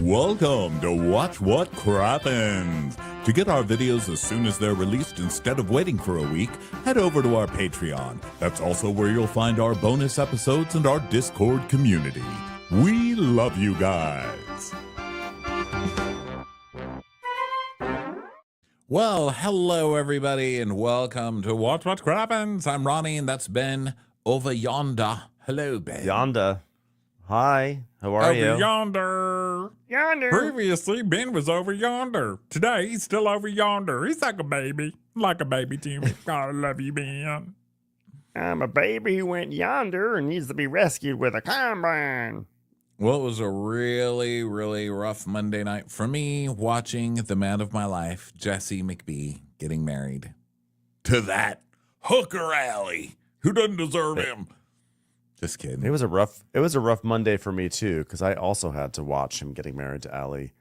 Welcome to Watch What Crappens. To get our videos as soon as they're released instead of waiting for a week, head over to our Patreon. That's also where you'll find our bonus episodes and our Discord community. We love you guys. Well, hello everybody and welcome to Watch What Crappens. I'm Ronnie and that's Ben over yonder. Hello, Ben. Yonder. Hi, how are you? Over yonder. Previously, Ben was over yonder. Today, he's still over yonder. He's like a baby to me. God, I love you, Ben. I'm a baby who went yonder and needs to be rescued with a combine. Well, it was a really, really rough Monday night for me watching the man of my life, Jesse McBee, getting married to that hooker alley who doesn't deserve him. Just kidding. It was a rough Monday for me too, because I also had to watch him getting married to Allie.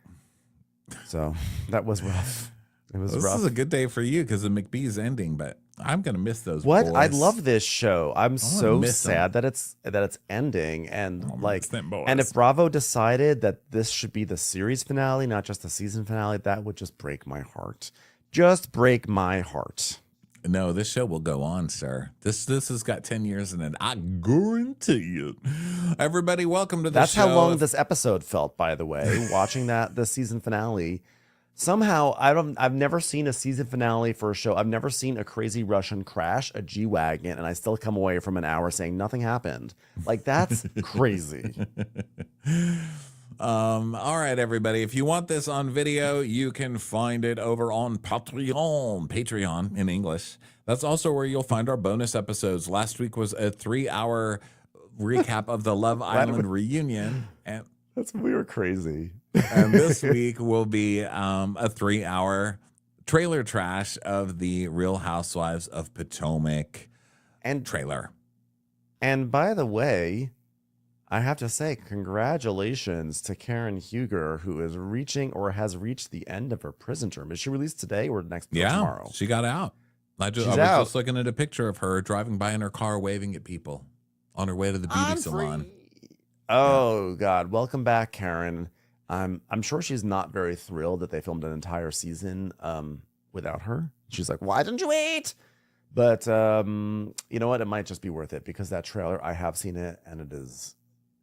So that was rough. It was rough. This is a good day for you because the McBee's ending, but I'm gonna miss those. What? boys. I love this show. I'm so sad them. that it's ending, and and if Bravo decided that this should be the series finale, not just the season finale, that would just break my heart. Just break my heart. No, this show will go on, sir. This has got 10 years in it. I guarantee it. Everybody, welcome to the That's show. how long this episode felt, by the way. Watching the season finale. Somehow, I've never seen a season finale for a show. I've never seen a crazy Russian crash a G-Wagon, and I still come away from an hour saying nothing happened. Like, that's crazy. All right, everybody. If you want this on video, you can find it over on Patreon in English. That's also where you'll find our bonus episodes. Last week was a 3-hour recap of the Love Island reunion. And we were crazy. And this week will be a 3-hour trailer trash of the Real Housewives of Potomac trailer. And by the way, I have to say congratulations to Karen Huger, who is reaching or has reached the end of her prison term. Is she released today or tomorrow? She got out. I was just looking at a picture of her driving by in her car waving at people on her way to the beauty salon. Oh, God. Welcome back, Karen. I'm sure she's not very thrilled that they filmed an entire season without her. She's like, why didn't you wait? But you know what? It might just be worth it because that trailer, I have seen it, and it is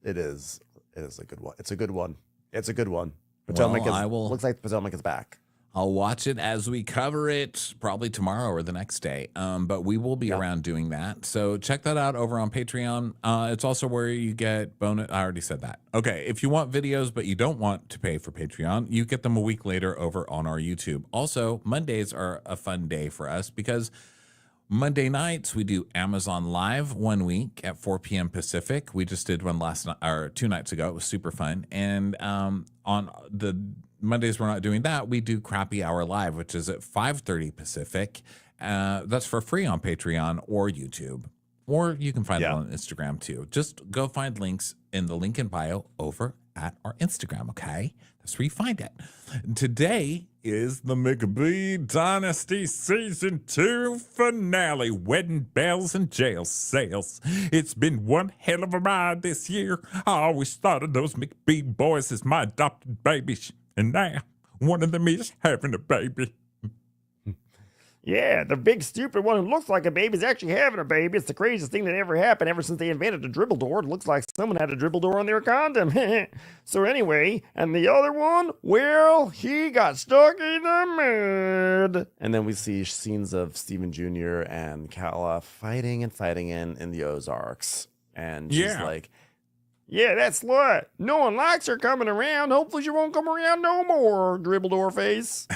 a good one. It's a good one. Potomac looks like Potomac is back. I'll watch it as we cover it probably tomorrow or the next day. But we will be around doing that. So check that out over on Patreon. It's also where you get bonus. I already said that. Okay. If you want videos, but you don't want to pay for Patreon, you get them a week later over on our YouTube. Also, Mondays are a fun day for us because Monday nights, we do Amazon Live 1 week at 4 p.m. Pacific. We just did one last night or 2 nights ago. It was super fun. And on the Mondays we're not doing that, we do Crappy Hour Live, which is at 5:30 Pacific. That's for free on Patreon or YouTube. Or you can find it on Instagram too. Just go find links in the link in bio over at our Instagram, okay? That's where you find it. Today is the McBee Dynasty Season 2 finale, wedding bells and jail sales. It's been one hell of a ride this year. I always thought of those McBee boys as my adopted babies, and now one of them is having a baby. Yeah, the big stupid one who looks like a baby is actually having a baby. It's the craziest thing that ever happened ever since they invented the dribble door. It looks like someone had a dribble door on their condom. So anyway, and the other one, well, he got stuck in the mud. And then we see scenes of Stephen Jr. and Kala fighting in the Ozarks. And she's like, yeah, that slut. No one likes her coming around. Hopefully she won't come around no more, dribble door face.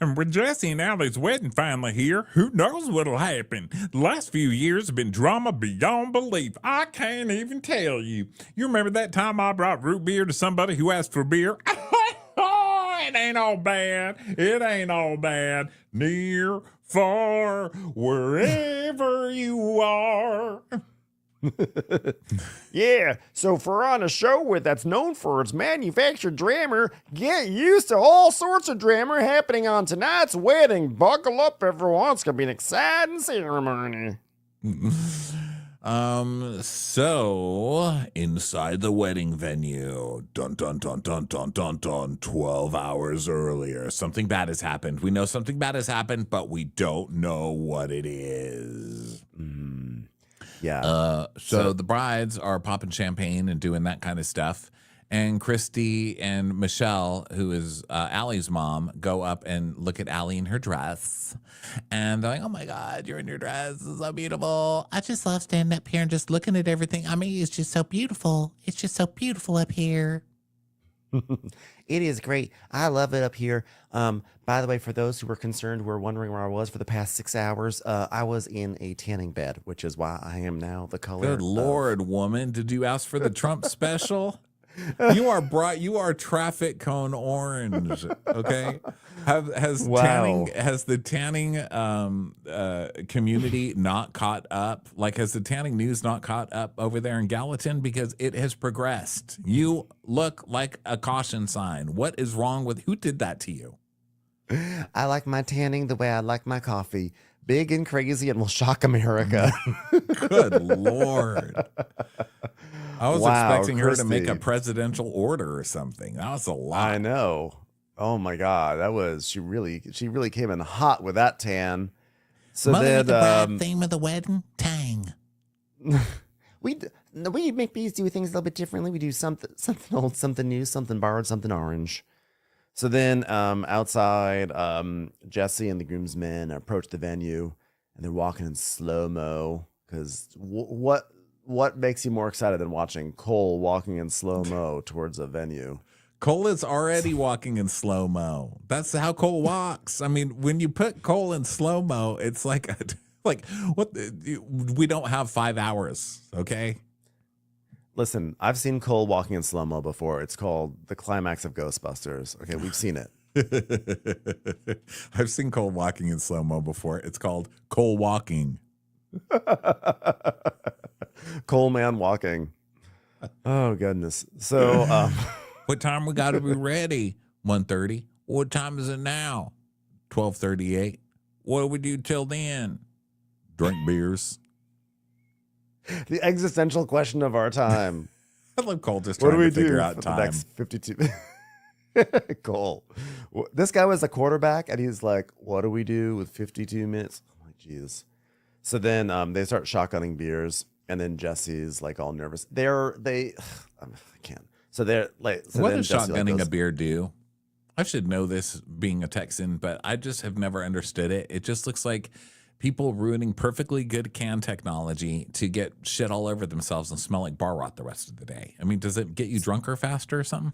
And with Jesse and Allie's wedding finally here, who knows what'll happen? The last few years have been drama beyond belief. I can't even tell you. You remember that time I brought root beer to somebody who asked for beer? It ain't all bad. It ain't all bad. Near, far, wherever you are. Yeah, so for on a show that's known for its manufactured drama, get used to all sorts of drama happening on tonight's wedding. Buckle up, everyone. It's going to be an exciting ceremony. So inside the wedding venue, dun dun dun dun dun dun dun, 12 hours earlier, something bad has happened. We know something bad has happened, but we don't know what it is. Yeah. So the brides are popping champagne and doing that kind of stuff. And Christy and Michelle, who is Allie's mom, go up and look at Allie in her dress. And they're like, oh my God, you're in your dress. This is so beautiful. I just love standing up here and just looking at everything. I mean, it's just so beautiful. It's just so beautiful up here. It is great. I love it up here. By the way, for those who were concerned, who were wondering where I was for the past 6 hours, I was in a tanning bed, which is why I am now the color. Good Lord, woman. Did you ask for the Trump special? You are traffic cone orange. Okay. Has the tanning community not caught up? Like, has the tanning news not caught up over there in Gallatin? Because it has progressed. You look like a caution sign. What is wrong with who did that to you? I like my tanning the way I like my coffee. Big and crazy and will shock America. Good Lord. I was expecting her to make a presidential order or something. That was a lot. I know. Oh my God. She really came in hot with that tan. So Mother then with the bride theme of the wedding, tang. we McBees do things a little bit differently. We do something old, something new, something borrowed, something orange. So then outside, Jesse and the groomsmen approach the venue, and they're walking in slow-mo because what makes you more excited than watching Cole walking in slow-mo towards a venue? Cole is already walking in slow-mo. That's how Cole walks. I mean, when you put Cole in slow-mo, it's like what? We don't have 5 hours, okay? Listen, I've seen Cole walking in slow-mo before. It's called the climax of Ghostbusters. Okay, we've seen it. I've seen Cole walking in slow-mo before. It's called Cole walking. Cole man walking. Oh, goodness. So, what time we got to be ready? 1:30. What time is it now? 12:38. What do we do till then? Drink beers. The existential question of our time. I love Cole just trying to figure out time. The next 52. Cole. This guy was a quarterback, and he's like, what do we do with 52 minutes? I'm like, Jesus. So then they start shotgunning beers, and then Jesse's like all nervous. I can't. So they're like, what does shotgunning a beer do? I should know this being a Texan, but I just have never understood it. It just looks like people ruining perfectly good can technology to get shit all over themselves and smell like bar rot the rest of the day. I mean, does it get you drunker faster or something?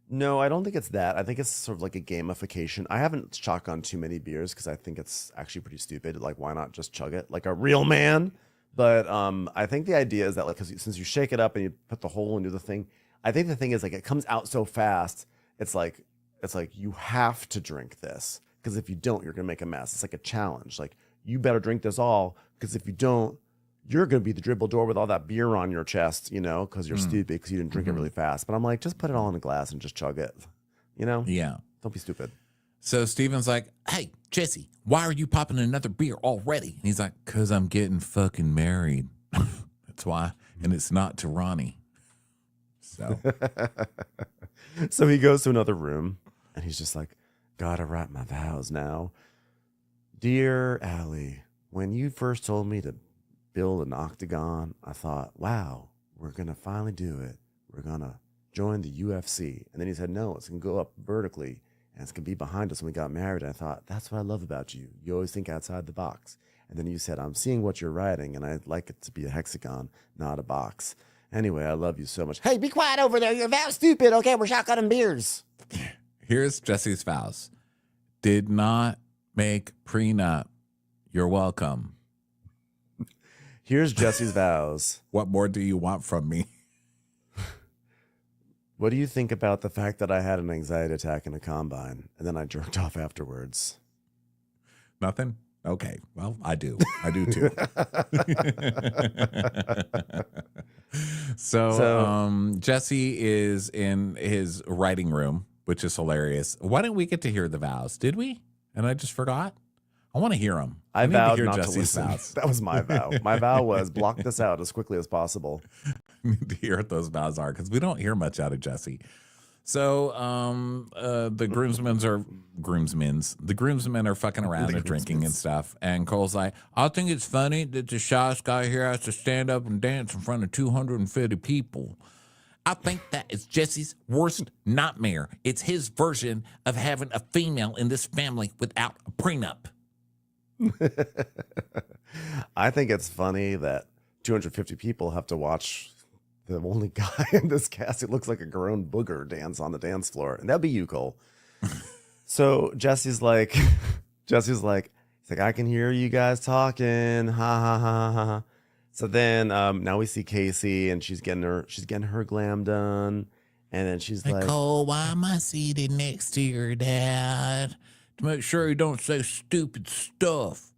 No, I don't think it's that. I think it's sort of like a gamification. I haven't shotgunned too many beers because I think it's actually pretty stupid. Like, why not just chug it like a real man? But I think the idea is that, like, since you shake it up and you put the hole into the thing, I think the thing is, like, it comes out so fast. It's like you have to drink this, because if you don't, you're gonna make a mess. It's like a challenge. Like, you better drink this all, because if you don't, you're going to be the dribble door with all that beer on your chest, because you're stupid, because you didn't drink it really fast. But I'm like, just put it all in a glass and just chug it, Yeah. Don't be stupid. So Steven's like, hey, Jesse, why are you popping another beer already? And he's like, because I'm getting fucking married. That's why. And it's not to Ronnie. So. So he goes to another room, and he's just like, gotta write my vows now. Dear Allie, when you first told me to build an octagon, I thought, wow, we're going to finally do it. We're going to join the UFC. And then he said, no, it's going to go up vertically, and it's going to be behind us when we got married. And I thought, that's what I love about you. You always think outside the box. And then you said, I'm seeing what you're writing, and I'd like it to be a hexagon, not a box. Anyway, I love you so much. Hey, be quiet over there. Your vow's stupid. Okay, we're shotgunning beers. Here's Jesse's vows. Did not make prenup. You're welcome. Here's Jesse's vows. What more do you want from me? What do you think about the fact that I had an anxiety attack in a combine and then I jerked off afterwards? Nothing? Okay. Well, I do. I do too. So Jesse is in his writing room, which is hilarious. Why didn't we get to hear the vows? Did we? And I just forgot? I want to hear them. I need to vowed hear not to Jesse's listen. vows. That was my vow. My vow was block this out as quickly as possible. I need to hear what those vows are because we don't hear much out of Jesse. So the groomsmen are fucking around and drinking and stuff. And Cole's like, I think it's funny that the shyest guy here has to stand up and dance in front of 250 people. I think that is Jesse's worst nightmare. It's his version of having a female in this family without a prenup. I think it's funny that 250 people have to watch the only guy in this cast who looks like a grown booger dance on the dance floor. And that'd be you, Cole. So Jesse's like, he's like, I can hear you guys talking. Ha ha ha ha ha. So then now we see Casey and she's getting her glam done. And then she's like, Cole, why am I seated next to your dad? To make sure you don't say stupid stuff.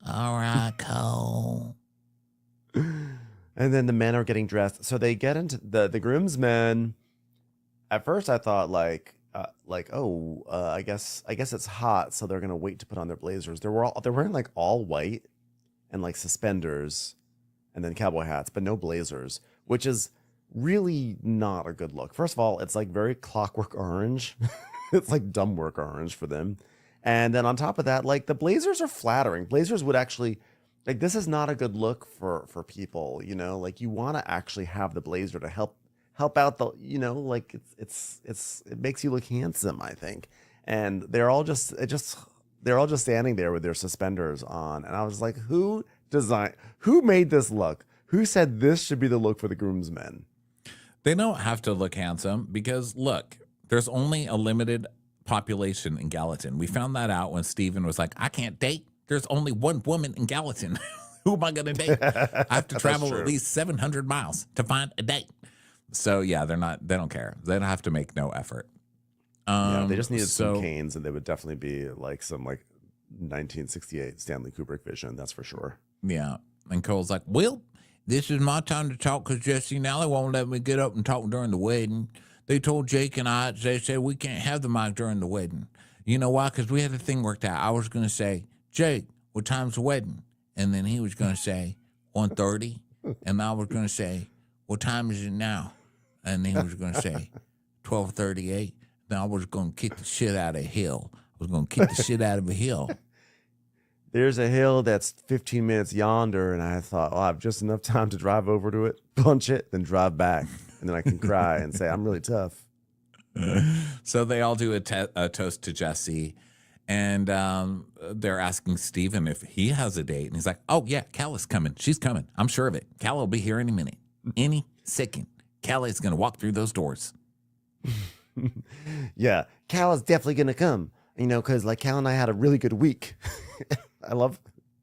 All right, Cole. And then the men are getting dressed. So they get into the groomsmen. At first I thought I guess it's hot, so they're gonna wait to put on their blazers. They're wearing like all white and like suspenders and then cowboy hats, but no blazers, which is really not a good look. First of all, it's like very Clockwork Orange. It's like dumb work orange for them. And then on top of that, like the blazers are flattering. Blazers would actually, like, this is not a good look for people, you know, like you want to actually have the blazer to help out the, you know, like it makes you look handsome, I think. And they're all just standing there with their suspenders on. And I was like, who made this look? Who said this should be the look for the groomsmen? They don't have to look handsome because look, there's only a limited population in Gallatin. We found that out when Steven was like, I can't date. There's only one woman in Gallatin. Who am I going to date? I have to travel at least 700 miles to find a date. So yeah, they don't care. They don't have to make no effort. Yeah, they just needed some canes and they would definitely be like some like 1968 Stanley Kubrick vision. That's for sure. Yeah. And Cole's like, well, this is my time to talk because Jesse and Allie won't let me get up and talk during the wedding. They told Jake and I, they said we can't have the mic during the wedding. You know why? Because we had the thing worked out. I was going to say, Jake, what time's the wedding? And then he was going to say 1:30. And I was going to say, what time is it now? And then he was going to say 12:38. Then I was going to kick the shit out of a hill. I was going to kick the shit out of a hill. There's a hill that's 15 minutes yonder. And I thought, I have just enough time to drive over to it, punch it, then drive back. And then I can cry and say, I'm really tough. So they all do a toast to Jesse. And they're asking Steven if he has a date. And he's like, oh, yeah, Callie's coming. She's coming. I'm sure of it. Callie will be here any minute. Any second. Callie's going to walk through those doors. Yeah, Callie's definitely going to come. You know, because like Callie and I had a really good week. I love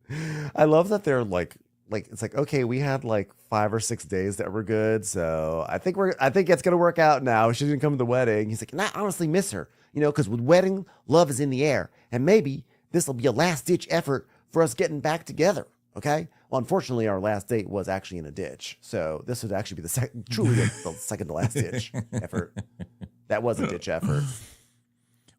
that they're like it's like, okay, we had like 5 or 6 days that were good. So I think it's going to work out now. She's going to come to the wedding. He's like, and I honestly miss her. You know, because with wedding, love is in the air. And maybe this will be a last-ditch effort for us getting back together, okay? Well, unfortunately, our last date was actually in a ditch. So this would actually be truly the second to last ditch effort. That was a ditch effort.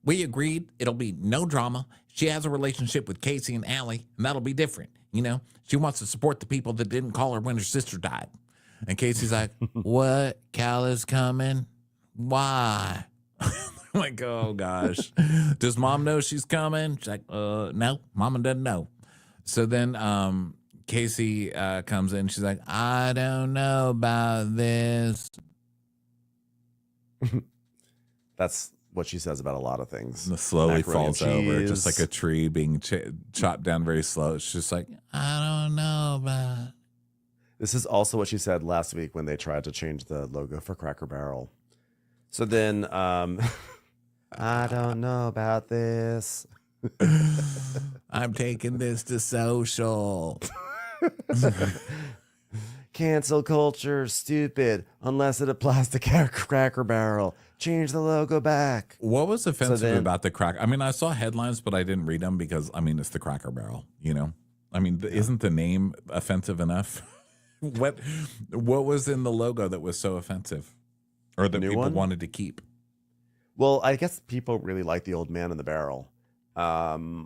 We agreed it'll be no drama. She has a relationship with Casey and Allie, and that'll be different. You know, she wants to support the people that didn't call her when her sister died. And Casey's like, what? Callie's coming? Why? I'm like, oh, gosh. Does mom know she's coming? She's like, no, mama doesn't know. So then Casey comes in. She's like, I don't know about this. That's what she says about a lot of things. And slowly Macaroni falls and over, cheese. just like a tree being chopped down very slow. It's just like, I don't know about it. This is also what she said last week when they tried to change the logo for Cracker Barrel. So then, I don't know about this. I'm taking this to social. Cancel culture, stupid, unless it applies to Cracker Barrel. Change the logo back. What was offensive about the crack? I mean, I saw headlines, but I didn't read them because, I mean, it's the Cracker Barrel, you know? I mean, isn't the name offensive enough? What was in the logo that was so offensive? Or that people wanted to keep? Well, I guess people really like the old man in the barrel,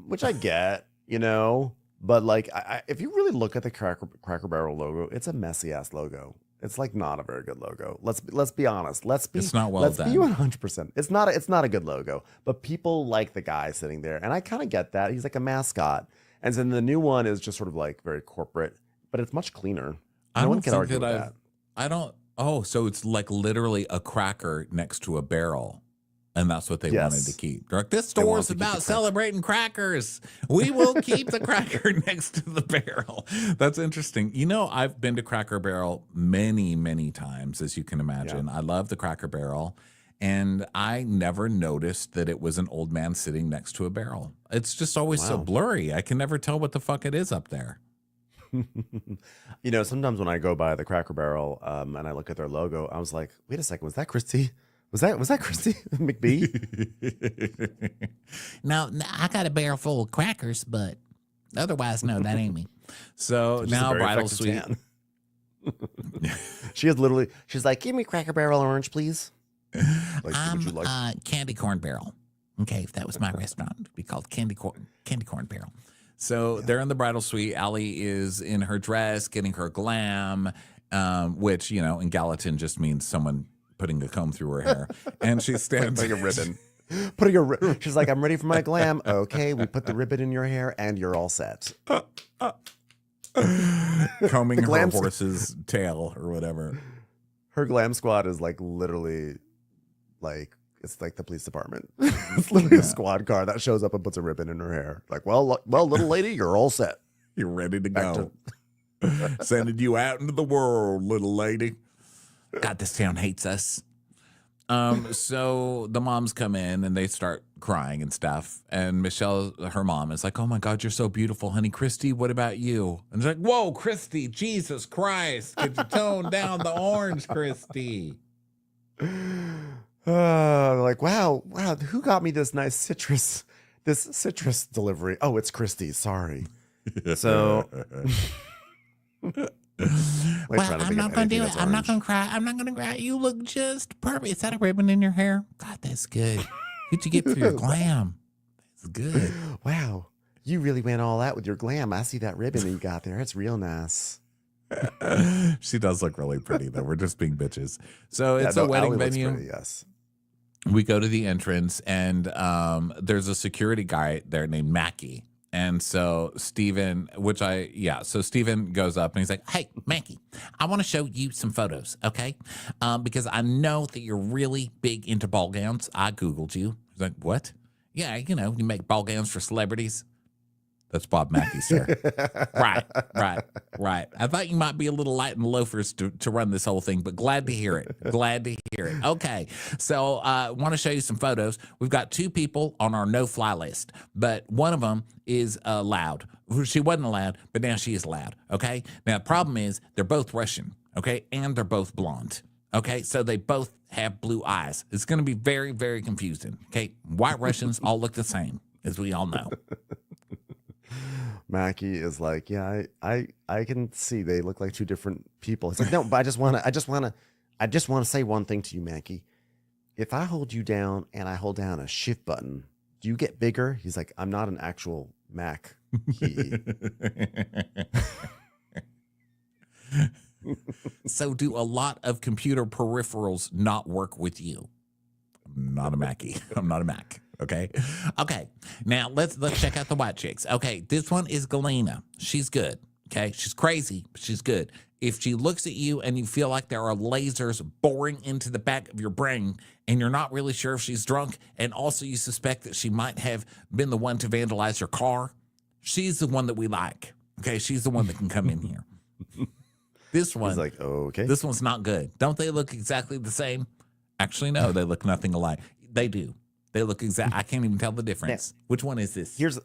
which I get. you know. But like, if you really look at the Cracker Barrel logo, it's a messy ass logo. It's like not a very good logo. Let's be honest. It's not well let's done. be 100%. It's not a good logo. But people like the guy sitting there, and I kind of get that. He's like a mascot. And then the new one is just sort of like very corporate, but it's much cleaner. No one can argue with that. I don't. Oh, so it's like literally a cracker next to a barrel. And that's what they wanted to keep. They're like, this store is about celebrating crackers. We will keep the cracker next to the barrel. That's interesting. You know, I've been to Cracker Barrel many, many times, as you can imagine. Yeah. I love the Cracker Barrel. And I never noticed that it was an old man sitting next to a barrel. It's just always so blurry. I can never tell what the fuck it is up there. You know, sometimes when I go by the Cracker Barrel and I look at their logo, I was like, wait a second, was that Christy? Was that Christy McBee? No, I got a barrel full of crackers, but otherwise, no, that ain't me. So now Bridal Suite. She's like, give me Cracker Barrel orange, please. Like, I'm Candy Corn Barrel. Okay, if that was my restaurant, it'd be called Candy Corn Barrel. So they're in the bridal suite. Allie is in her dress, getting her glam, which, you know, in Gallatin just means someone putting a comb through her hair. And she stands... putting a ribbon. She's like, I'm ready for my glam. Okay, we put the ribbon in your hair and you're all set. Combing her horse's tail or whatever. Her glam squad is like literally like... It's like the police department. It's literally a squad car that shows up and puts a ribbon in her hair. Like, well, little lady, you're all set. You're ready to go. Sending you out into the world, little lady. God, this town hates us. So the moms come in and they start crying and stuff. And Michelle, her mom, is like, oh my God, you're so beautiful, honey. Christy, what about you? And she's like, whoa, Christy, Jesus Christ. Could you tone down the orange, Christy? Like, wow, who got me this nice citrus delivery? Oh, it's Christy. Sorry. So, well, I'm not going to do it. I'm not going to cry. I'm not going to cry. You look just perfect. Is that a ribbon in your hair? God, that's good. Who'd you get for your glam? That's good. Wow. You really went all out with your glam. I see that ribbon that you got there. It's real nice. She does look really pretty, though. We're just being bitches. So it's a wedding venue. Pretty, yes. We go to the entrance, and there's a security guy there named Mackie. And so Steven, so Steven goes up and he's like, hey, Mackie, I want to show you some photos, okay? Because I know that you're really big into ball gowns. I Googled you. He's like, what? Yeah, you know, you make ball gowns for celebrities. That's Bob Mackie, sir. Right. I thought you might be a little light in the loafers to run this whole thing, but glad to hear it. Okay, so I want to show you some photos. We've got two people on our no-fly list, but one of them is loud. She wasn't allowed, but now she is loud, okay? Now, the problem is they're both Russian, okay? And they're both blonde, okay? So they both have blue eyes. It's going to be very, very confusing, okay? White Russians all look the same, as we all know. Mackie is like, yeah, I can see they look like two different people. It's like, no, but I just want to say one thing to you, Mackie. If I hold you down and I hold down a shift button, do you get bigger? He's like, I'm not an actual Mac. So do a lot of computer peripherals not work with you? I'm not a Mackie. I'm not a Mac. Okay. Now let's check out the white chicks. Okay. This one is Galena. She's good. Okay. She's crazy, but she's good. If she looks at you and you feel like there are lasers boring into the back of your brain and you're not really sure if she's drunk, and also you suspect that she might have been the one to vandalize your car, she's the one that we like. Okay. She's the one that can come in here. This one. He's like, okay. This one's not good. Don't they look exactly the same? Actually, no, they look nothing alike. They do. They look exact. I can't even tell the difference. Now, which one is this? Here's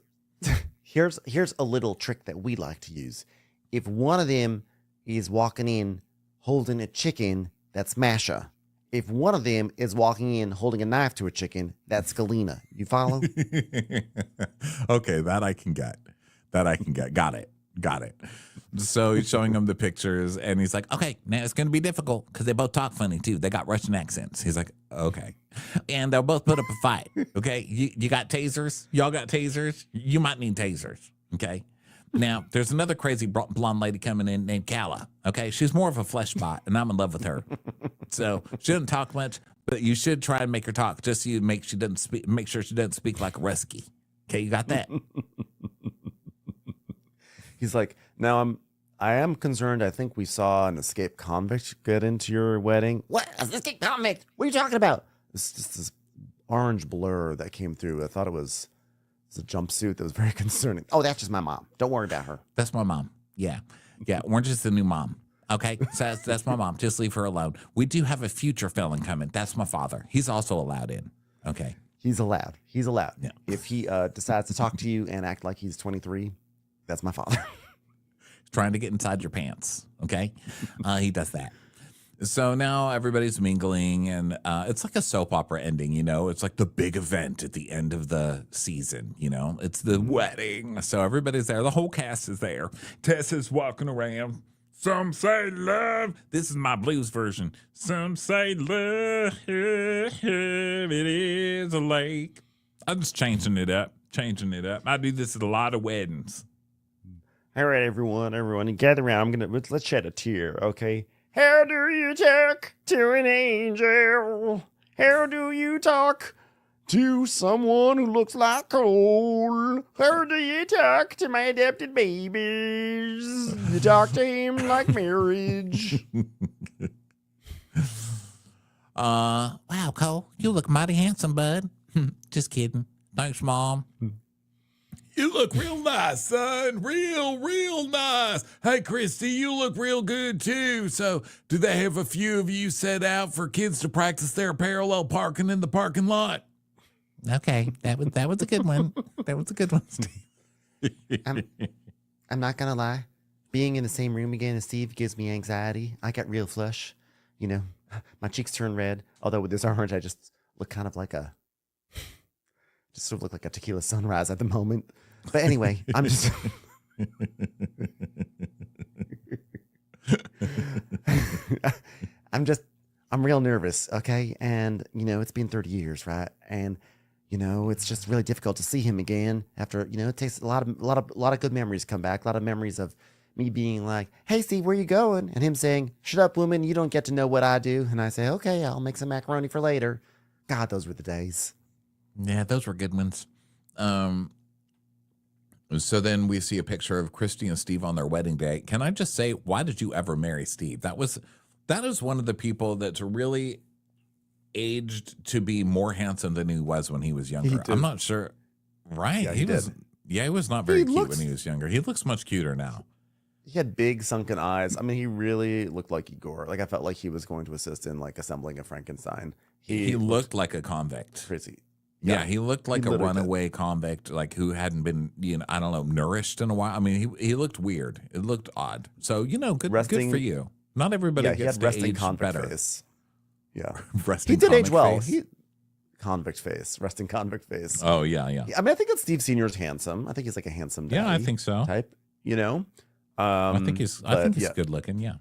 a little trick that we like to use. If one of them is walking in holding a chicken, that's Masha. If one of them is walking in holding a knife to a chicken, that's Galena. You follow? Okay, that I can get. Got it. So he's showing him the pictures, and he's like, okay, now it's going to be difficult because they both talk funny, too. They got Russian accents. He's like, okay. And they'll both put up a fight, okay? You got tasers? Y'all got tasers? You might need tasers, Okay. Now, there's another crazy blonde lady coming in named Kala. Okay. She's more of a flesh bot, and I'm in love with her. So she doesn't talk much, but you should try and make her talk just so you make sure she doesn't speak like a Rusky. Okay. You got that? He's like, now I am concerned. I think we saw an escaped convict get into your wedding. What? An escaped convict? What are you talking about? It's just this orange blur that came through. I thought it was a jumpsuit that was very concerning. Oh, that's just my mom. Don't worry about her. That's my mom. Yeah. Yeah. Orange is the new mom. Okay. So that's my mom. Just leave her alone. We do have a future felon coming. That's my father. He's also allowed in. Okay. He's allowed. He's allowed. Yeah. If he decides to talk to you and act like he's 23, that's my father. Trying to get inside your pants. Okay. He does that. So now everybody's mingling, and it's like a soap opera ending, you know? It's like the big event at the end of the season, you know? It's the wedding. So everybody's there. The whole cast is there. Tess is walking around. Some say love. This is my blues version. Some say love, it is a lake. I'm just changing it up. I do this at a lot of weddings. All right, everyone, and gather around. Let's shed a tear, okay? How do you talk to an angel? How do you talk to someone who looks like coal? How do you talk to my adopted babies? You talk to him like marriage. Wow, Cole, you look mighty handsome, bud. Just kidding. Thanks, Mom. You look real nice, son. Real nice. Hey, Christy, you look real good, too. So, do they have a few of you set out for kids to practice their parallel parking in the parking lot? Okay, that was a good one. That was a good one, Steve. I'm not going to lie. Being in the same room again as Steve gives me anxiety. I got real flush. You know, my cheeks turn red. Although with this orange, I just look kind of like just sort of look like a tequila sunrise at the moment. But anyway, I'm just... I'm real nervous, okay? And, you know, it's been 30 years, right? And, you know, it's just really difficult to see him again after, you know, it takes a lot of good memories come back. A lot of memories of me being like, hey, Steve, where you going? And him saying, shut up, woman, you don't get to know what I do. And I say, okay, I'll make some macaroni for later. God, those were the days. Yeah, those were good ones. So then we see a picture of Christy and Steve on their wedding day. Can I just say, why did you ever marry Steve? That is one of the people that's really aged to be more handsome than he was when he was younger. I'm not sure. Right. Yeah, he was. Yeah, he was not very cute when he was younger. He looks much cuter now. He had big sunken eyes. I mean, he really looked like Igor. Like I felt like he was going to assist in like assembling a Frankenstein. He looked like a convict. Crazy. Yeah, he looked like a runaway convict, like who hadn't been, you know, I don't know, nourished in a while. I mean, he looked weird. It looked odd. So, you know, good for you. Not everybody he gets had to resting age convict better. face. Yeah, Resting he did age well. face. Convict face, resting convict face. Oh yeah. I mean, I think that Steve Senior's handsome. I think he's like a handsome daddy. Yeah, I think so. Type, you know. I think he's good looking. Yeah.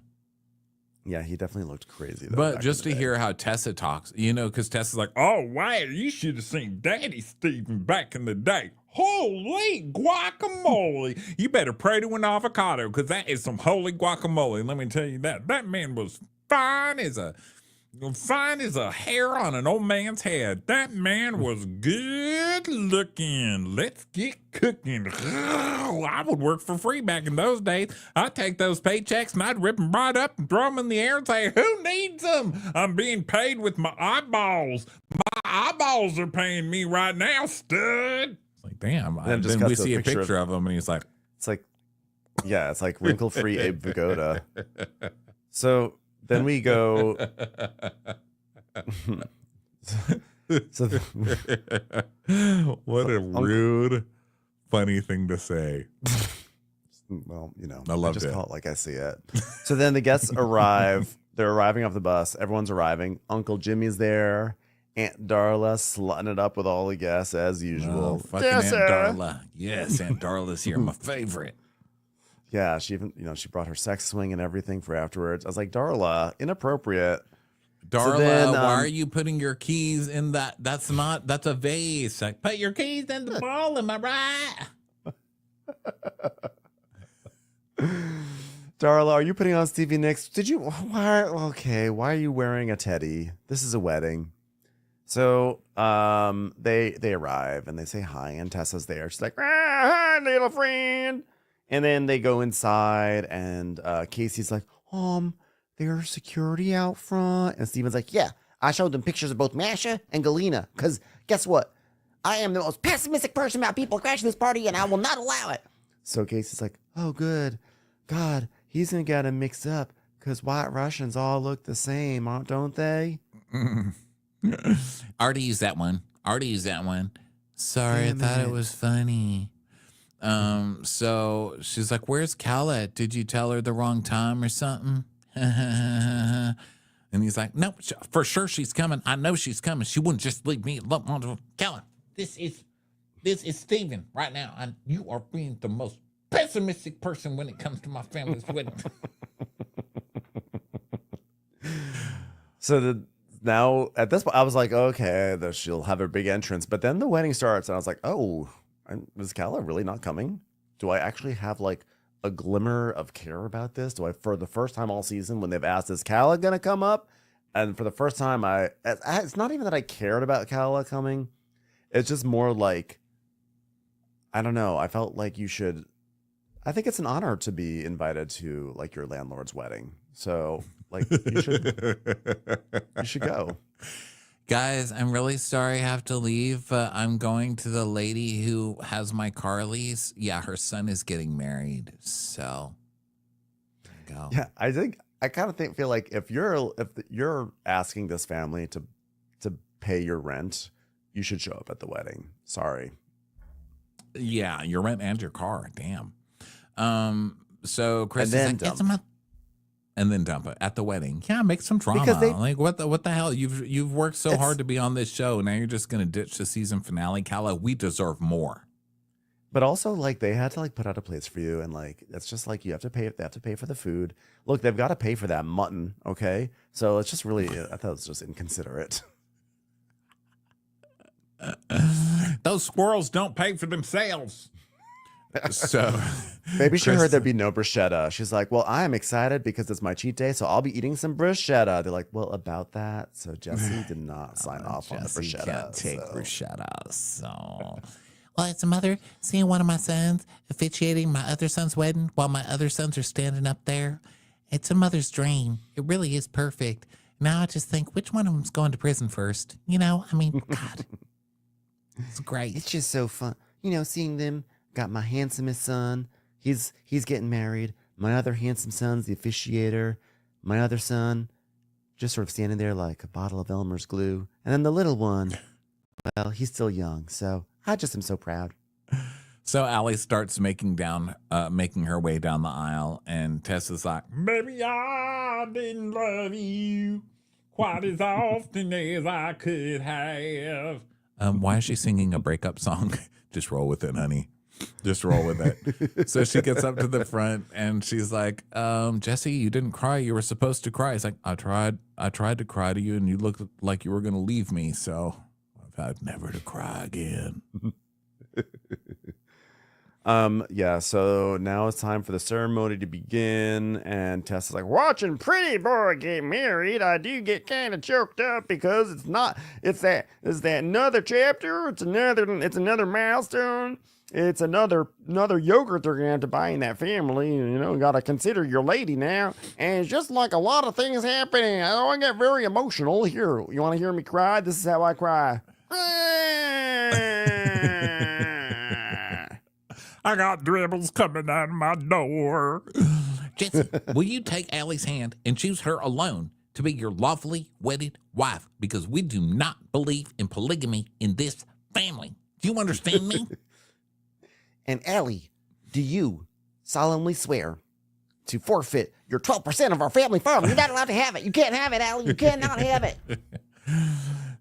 Yeah, he definitely looked crazy. Though, but just to hear how Tessa talks, you know, because Tessa's like, oh, wow, you should have seen Daddy Stephen back in the day. Holy guacamole. You better pray to an avocado because that is some holy guacamole. Let me tell you that. That man was fine as a hair on an old man's head. That man was good looking. Let's get cooking. I would work for free back in those days. I'd take those paychecks and I'd rip them right up and throw them in the air and say, who needs them? I'm being paid with my eyeballs. My eyeballs are paying me right now, stud. It's like, damn. And then we see a picture of him and he's like, it's like wrinkle-free Abe Vigoda. So then we go. What a rude, funny thing to say. Well, you know, I love just it. call it like I see it. So then the guests arrive. They're arriving off the bus. Everyone's arriving. Uncle Jimmy's there. Aunt Darla slutting it up with all the guests as usual. Oh, fucking Aunt Darla. Yes, Aunt Darla's here. My favorite. Yeah, she even, you know, she brought her sex swing and everything for afterwards. I was like, Darla, inappropriate. Darla, So then, why are you putting your keys in that? That's a vase. Like, put your keys in the bowl, am I right? Darla, are you putting on Stevie Nicks? Why are you wearing a teddy? This is a wedding. So they arrive and they say hi, and Tessa's there. She's like, Hi, little friend. and then they go inside, and Casey's like, there's security out front. And Steven's like, yeah, I showed them pictures of both Masha and Galena, because guess what? I am the most pessimistic person about people crashing this party, and I will not allow it. So Casey's like, oh, good. God, he's going to get him mixed up, because white Russians all look the same, don't they? Already used that one. Sorry, I thought it was funny. So she's like, where's Cal at? Did you tell her the wrong time or something? And he's like, no, for sure she's coming. I know she's coming. She wouldn't just leave me alone. Cal, this is Steven right now. And you are being the most pessimistic person when it comes to my family's wedding. So now at this point, I was like, okay, she'll have her big entrance. But then the wedding starts, and I was like, oh, is Kala really not coming? Do I actually have like a glimmer of care about this? Do I, for the first time all season, when they've asked, is Kala gonna come up? And for the first time, it's not even that I cared about Kala coming. It's just more like, I don't know. I felt like I think it's an honor to be invited to like your landlord's wedding. So like you should go. Guys, I'm really sorry I have to leave, but I'm going to the lady who has my car lease. Yeah, her son is getting married. So go. Yeah, I kind of feel like if you're asking this family to pay your rent, you should show up at the wedding. Sorry. Yeah, your rent and your car. Damn. So Chris And then is like, dump. And then dump it at the wedding. Yeah, make some drama. Because like what the hell? You've worked so hard to be on this show. Now you're just gonna ditch the season finale. Kala, we deserve more. But also, like, they had to like put out a place for you, and like it's just like you have to pay. They have to pay for the food. Look, they've got to pay for that mutton. Okay, so it's just really. I thought it was just inconsiderate. Those squirrels don't pay for themselves. So maybe she heard there'd be no bruschetta. She's like, well, I'm excited because it's my cheat day, so I'll be eating some bruschetta. They're like, well, about that. So Jesse did not sign off on the bruschetta. Can't take bruschetta. So, well, it's a mother seeing one of my sons officiating my other son's wedding while my other sons are standing up there. It's a mother's dream. It really is perfect. Now I just think, which one of them's going to prison first? You know, I mean, God, it's great. It's just so fun, seeing them. Got my handsomest son. He's getting married. My other handsome son's the officiator. My other son just sort of standing there like a bottle of Elmer's glue. And then the little one, well, he's still young. So I just am so proud. So Allie starts making her way down the aisle, and Tessa's like, "Baby, I didn't love you quite as often as I could have." Why is she singing a breakup song? Just roll with it, honey. Just roll with it. So she gets up to the front and she's like, Jesse, you didn't cry. You were supposed to cry. It's like, I tried to cry to you and you looked like you were going to leave me. So I've had never to cry again. Yeah, so now it's time for the ceremony to begin, and Tessa's like, Watching Pretty Boy get married, I do get kind of choked up because it's that another chapter, it's another milestone. It's another yogurt they're going to have to buy in that family. Got to consider your lady now. And it's just like a lot of things happening. I get very emotional. Here, you want to hear me cry? This is how I cry. I got dribbles coming out of my door. Jesse, will you take Allie's hand and choose her alone to be your lawfully wedded wife? Because we do not believe in polygamy in this family. Do you understand me? And Allie, do you solemnly swear to forfeit your 12% of our family farm? You're not allowed to have it. You can't have it, Allie. You cannot have it.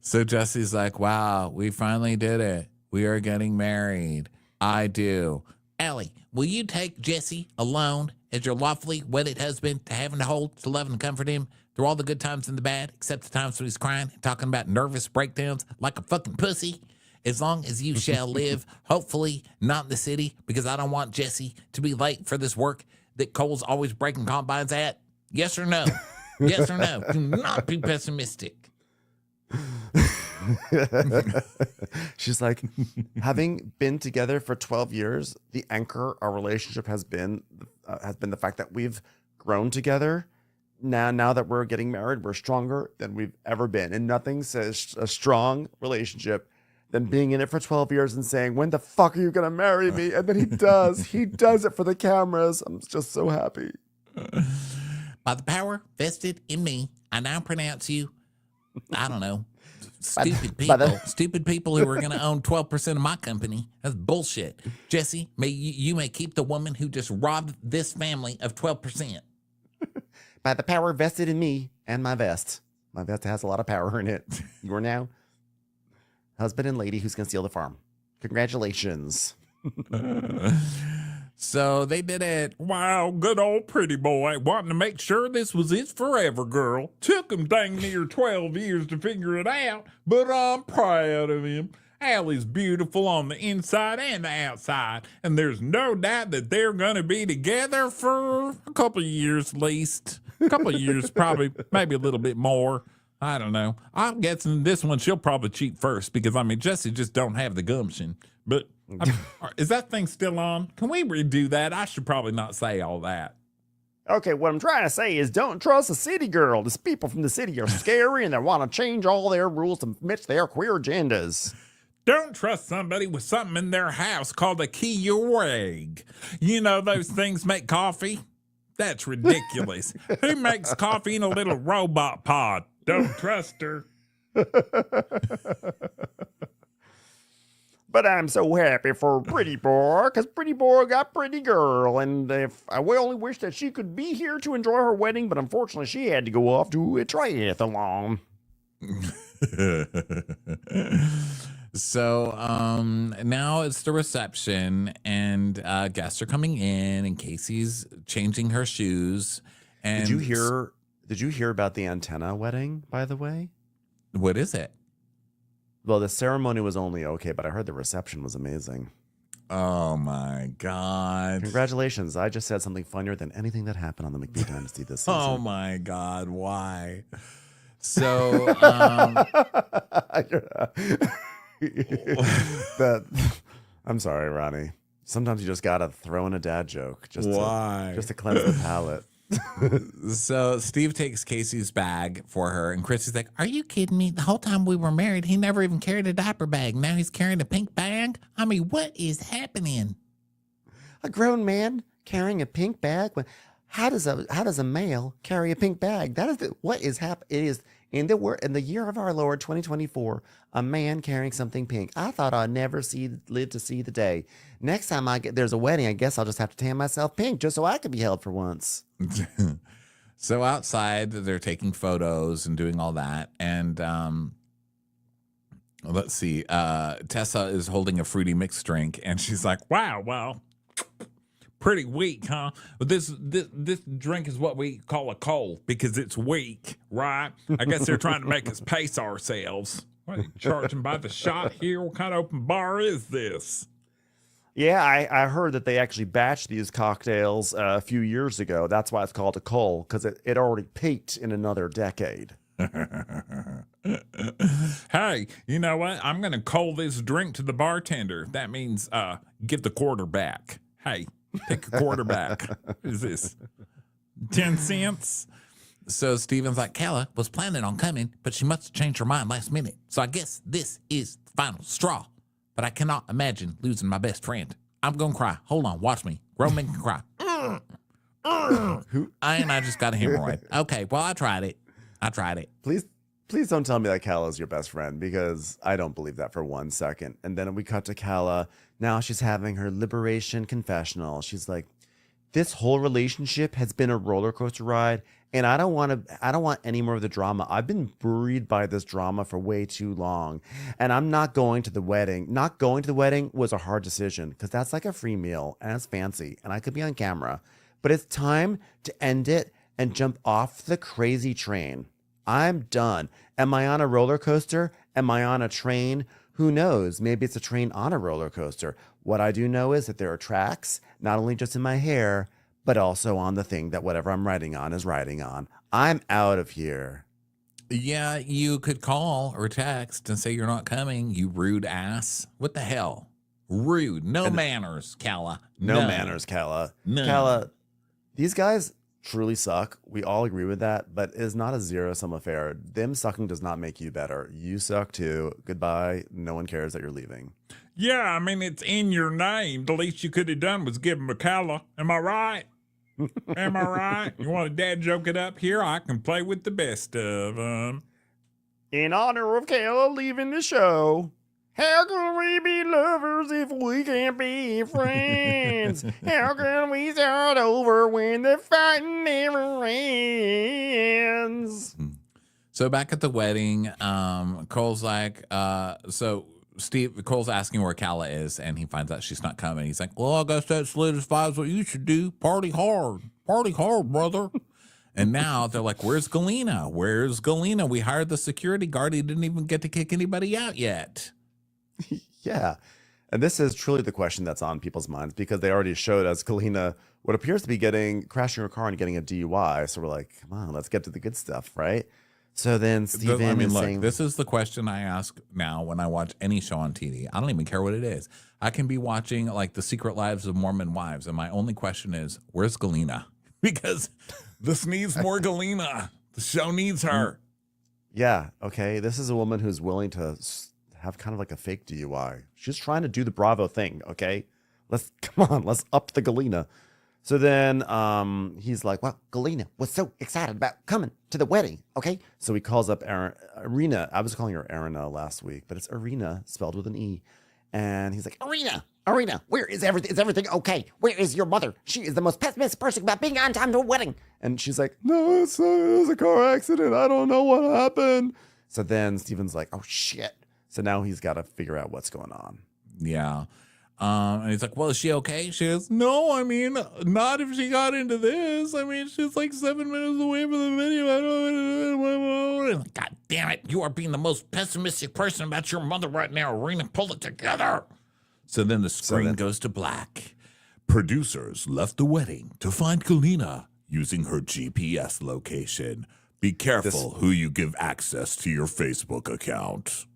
So Jesse's like, wow, we finally did it. We are getting married. I do. Allie, will you take Jesse alone as your lawfully wedded husband to have and to hold, to love and comfort him through all the good times and the bad, except the times when he's crying and talking about nervous breakdowns like a fucking pussy? as long as you shall live, hopefully not in the city, because I don't want Jesse to be late for this work that Cole's always breaking combines at. Yes or no? Yes or no? Do not be pessimistic. She's like, having been together for 12 years, the anchor our relationship has been the fact that we've grown together. Now that we're getting married, we're stronger than we've ever been. And nothing says a strong relationship than being in it for 12 years and saying, when the fuck are you going to marry me? And then he does. He does it for the cameras. I'm just so happy. By the power vested in me, I now pronounce you, I don't know, stupid people who are going to own 12% of my company. That's bullshit. Jesse, you may keep the woman who just robbed this family of 12%. By the power vested in me and my vest. My vest has a lot of power in it. You are now husband and lady who's going to steal the farm. Congratulations. So they did it. Wow, good old pretty boy, wanting to make sure this was his forever girl. Took him dang near 12 years to figure it out, but I'm proud of him. Allie's beautiful on the inside and the outside, and there's no doubt that they're going to be together for a couple of years at least. A couple of years, probably, maybe a little bit more. I don't know. I'm guessing this one she'll probably cheat first because, I mean, Jesse just don't have the gumption. But is that thing still on? Can we redo that? I should probably not say all that. Okay, what I'm trying to say is don't trust a city girl. These people from the city are scary and they want to change all their rules to match their queer agendas. Don't trust somebody with something in their house called a Keurig. You know those things make coffee? That's ridiculous. Who makes coffee in a little robot pod? Don't trust her. But I'm so happy for Pretty Boy, because Pretty Boy got Pretty Girl, and if I only wish that she could be here to enjoy her wedding, but unfortunately she had to go off to a triathlon. So now it's the reception, and guests are coming in, and Casey's changing her shoes. And Did you hear about the antenna wedding, by the way? What is it? Well, the ceremony was only okay, but I heard the reception was amazing. Oh my God. Congratulations. I just said something funnier than anything that happened on the McBee Dynasty this season. Oh my God. Why? So I'm sorry, Ronnie. Sometimes you just gotta throw in a dad joke just to cleanse the palate. So Steve takes Casey's bag for her, and Chrissy's like, "Are you kidding me? The whole time we were married, he never even carried a diaper bag. Now he's carrying a pink bag. I mean, what is happening?" A grown man carrying a pink bag? How does a male carry a pink bag? That is what is happening. It is in the year of our Lord 2024, a man carrying something pink. I thought I'd never live to see the day. Next time there's a wedding, I guess I'll just have to tan myself pink just so I can be held for once. So outside, they're taking photos and doing all that, and let's see. Tessa is holding a fruity mixed drink, and she's like, "Wow, well, pretty weak, huh? But this drink is what we call a cold because it's weak, right? I guess they're trying to make us pace ourselves. What, are you charging by the shot here? What kind of open bar is this?" Yeah, I heard that they actually batched these cocktails a few years ago. That's why it's called a Cole, because it already peaked in another decade. Hey, you know what? I'm going to call this drink to the bartender. That means give the quarter back. Hey, take a quarter back. What is this? 10 cents? So Steven's like, "Kayla was planning on coming, but she must have changed her mind last minute. So I guess this is the final straw. But I cannot imagine losing my best friend. I'm going to cry. Hold on. Watch me. Grown men can cry." I just got a hemorrhoid. Okay, well, I tried it. Please don't tell me that Kala is your best friend, because I don't believe that for 1 second. And then we cut to Kala. Now she's having her liberation confessional. She's like, "This whole relationship has been a roller coaster ride, and I don't want any more of the drama. I've been buried by this drama for way too long, and I'm not going to the wedding. Not going to the wedding was a hard decision because that's like a free meal and it's fancy, and I could be on camera. But it's time to end it and jump off the crazy train. I'm done. Am I on a roller coaster? Am I on a train? Who knows? Maybe it's a train on a roller coaster. What I do know is that there are tracks, not only just in my hair, but also on the thing that whatever I'm riding on is riding on. I'm out of here. Yeah, you could call or text and say you're not coming, you rude ass. What the hell? Rude. No manners, Kala. No manners, Kala. None. Kala, these guys truly suck. We all agree with that, but it's not a zero-sum affair. Them sucking does not make you better. You suck too. Goodbye. No one cares that you're leaving. Yeah, I mean, it's in your name. The least you could have done was give him a Kala. Am I right? Am I right? You want a dad joke it up here? I can play with the best of them. In honor of Kayla leaving the show, how can we be lovers if we can't be friends? How can we start over when the fighting never ends? So back at the wedding, Cole's like, Cole's asking where Kala is, and he finds out she's not coming. He's like, well, I guess that solidifies what you should do. Party hard, brother. And now they're like, where's Galena? Where's Galena? We hired the security guard. He didn't even get to kick anybody out yet. Yeah. And this is truly the question that's on people's minds because they already showed us Galena what appears to be crashing her car and getting a DUI. So we're like, come on, let's get to the good stuff, right? So then Steven is saying, this is the question I ask now when I watch any show on TV. I don't even care what it is. I can be watching like The Secret Lives of Mormon Wives, and my only question is, where's Galena? Because this needs more Galena. The show needs her. yeah, okay, this is a woman who's willing to have kind of like a fake DUI. She's trying to do the Bravo thing, okay? Let's up the Galena. So then he's like, well, Galena was so excited about coming to the wedding, okay? So he calls up Arena. I was calling her Arena last week, but it's Arena spelled with an E. And he's like, Arena, where is everything? Is everything okay? Where is your mother? She is the most pessimistic person about being on time to a wedding. And she's like, no, it was a car accident. I don't know what happened. So then Steven's like, oh, shit. So now he's got to figure out what's going on. Yeah. And he's like, well, is she okay? She goes, no, I mean, not if she got into this. I mean, she's like 7 minutes away from the video. I don't. God damn it. You are being the most pessimistic person about your mother right now. Arena, pull it together. So then the screen goes to black. Producers left the wedding to find Galena using her GPS location. Be careful who you give access to your Facebook account.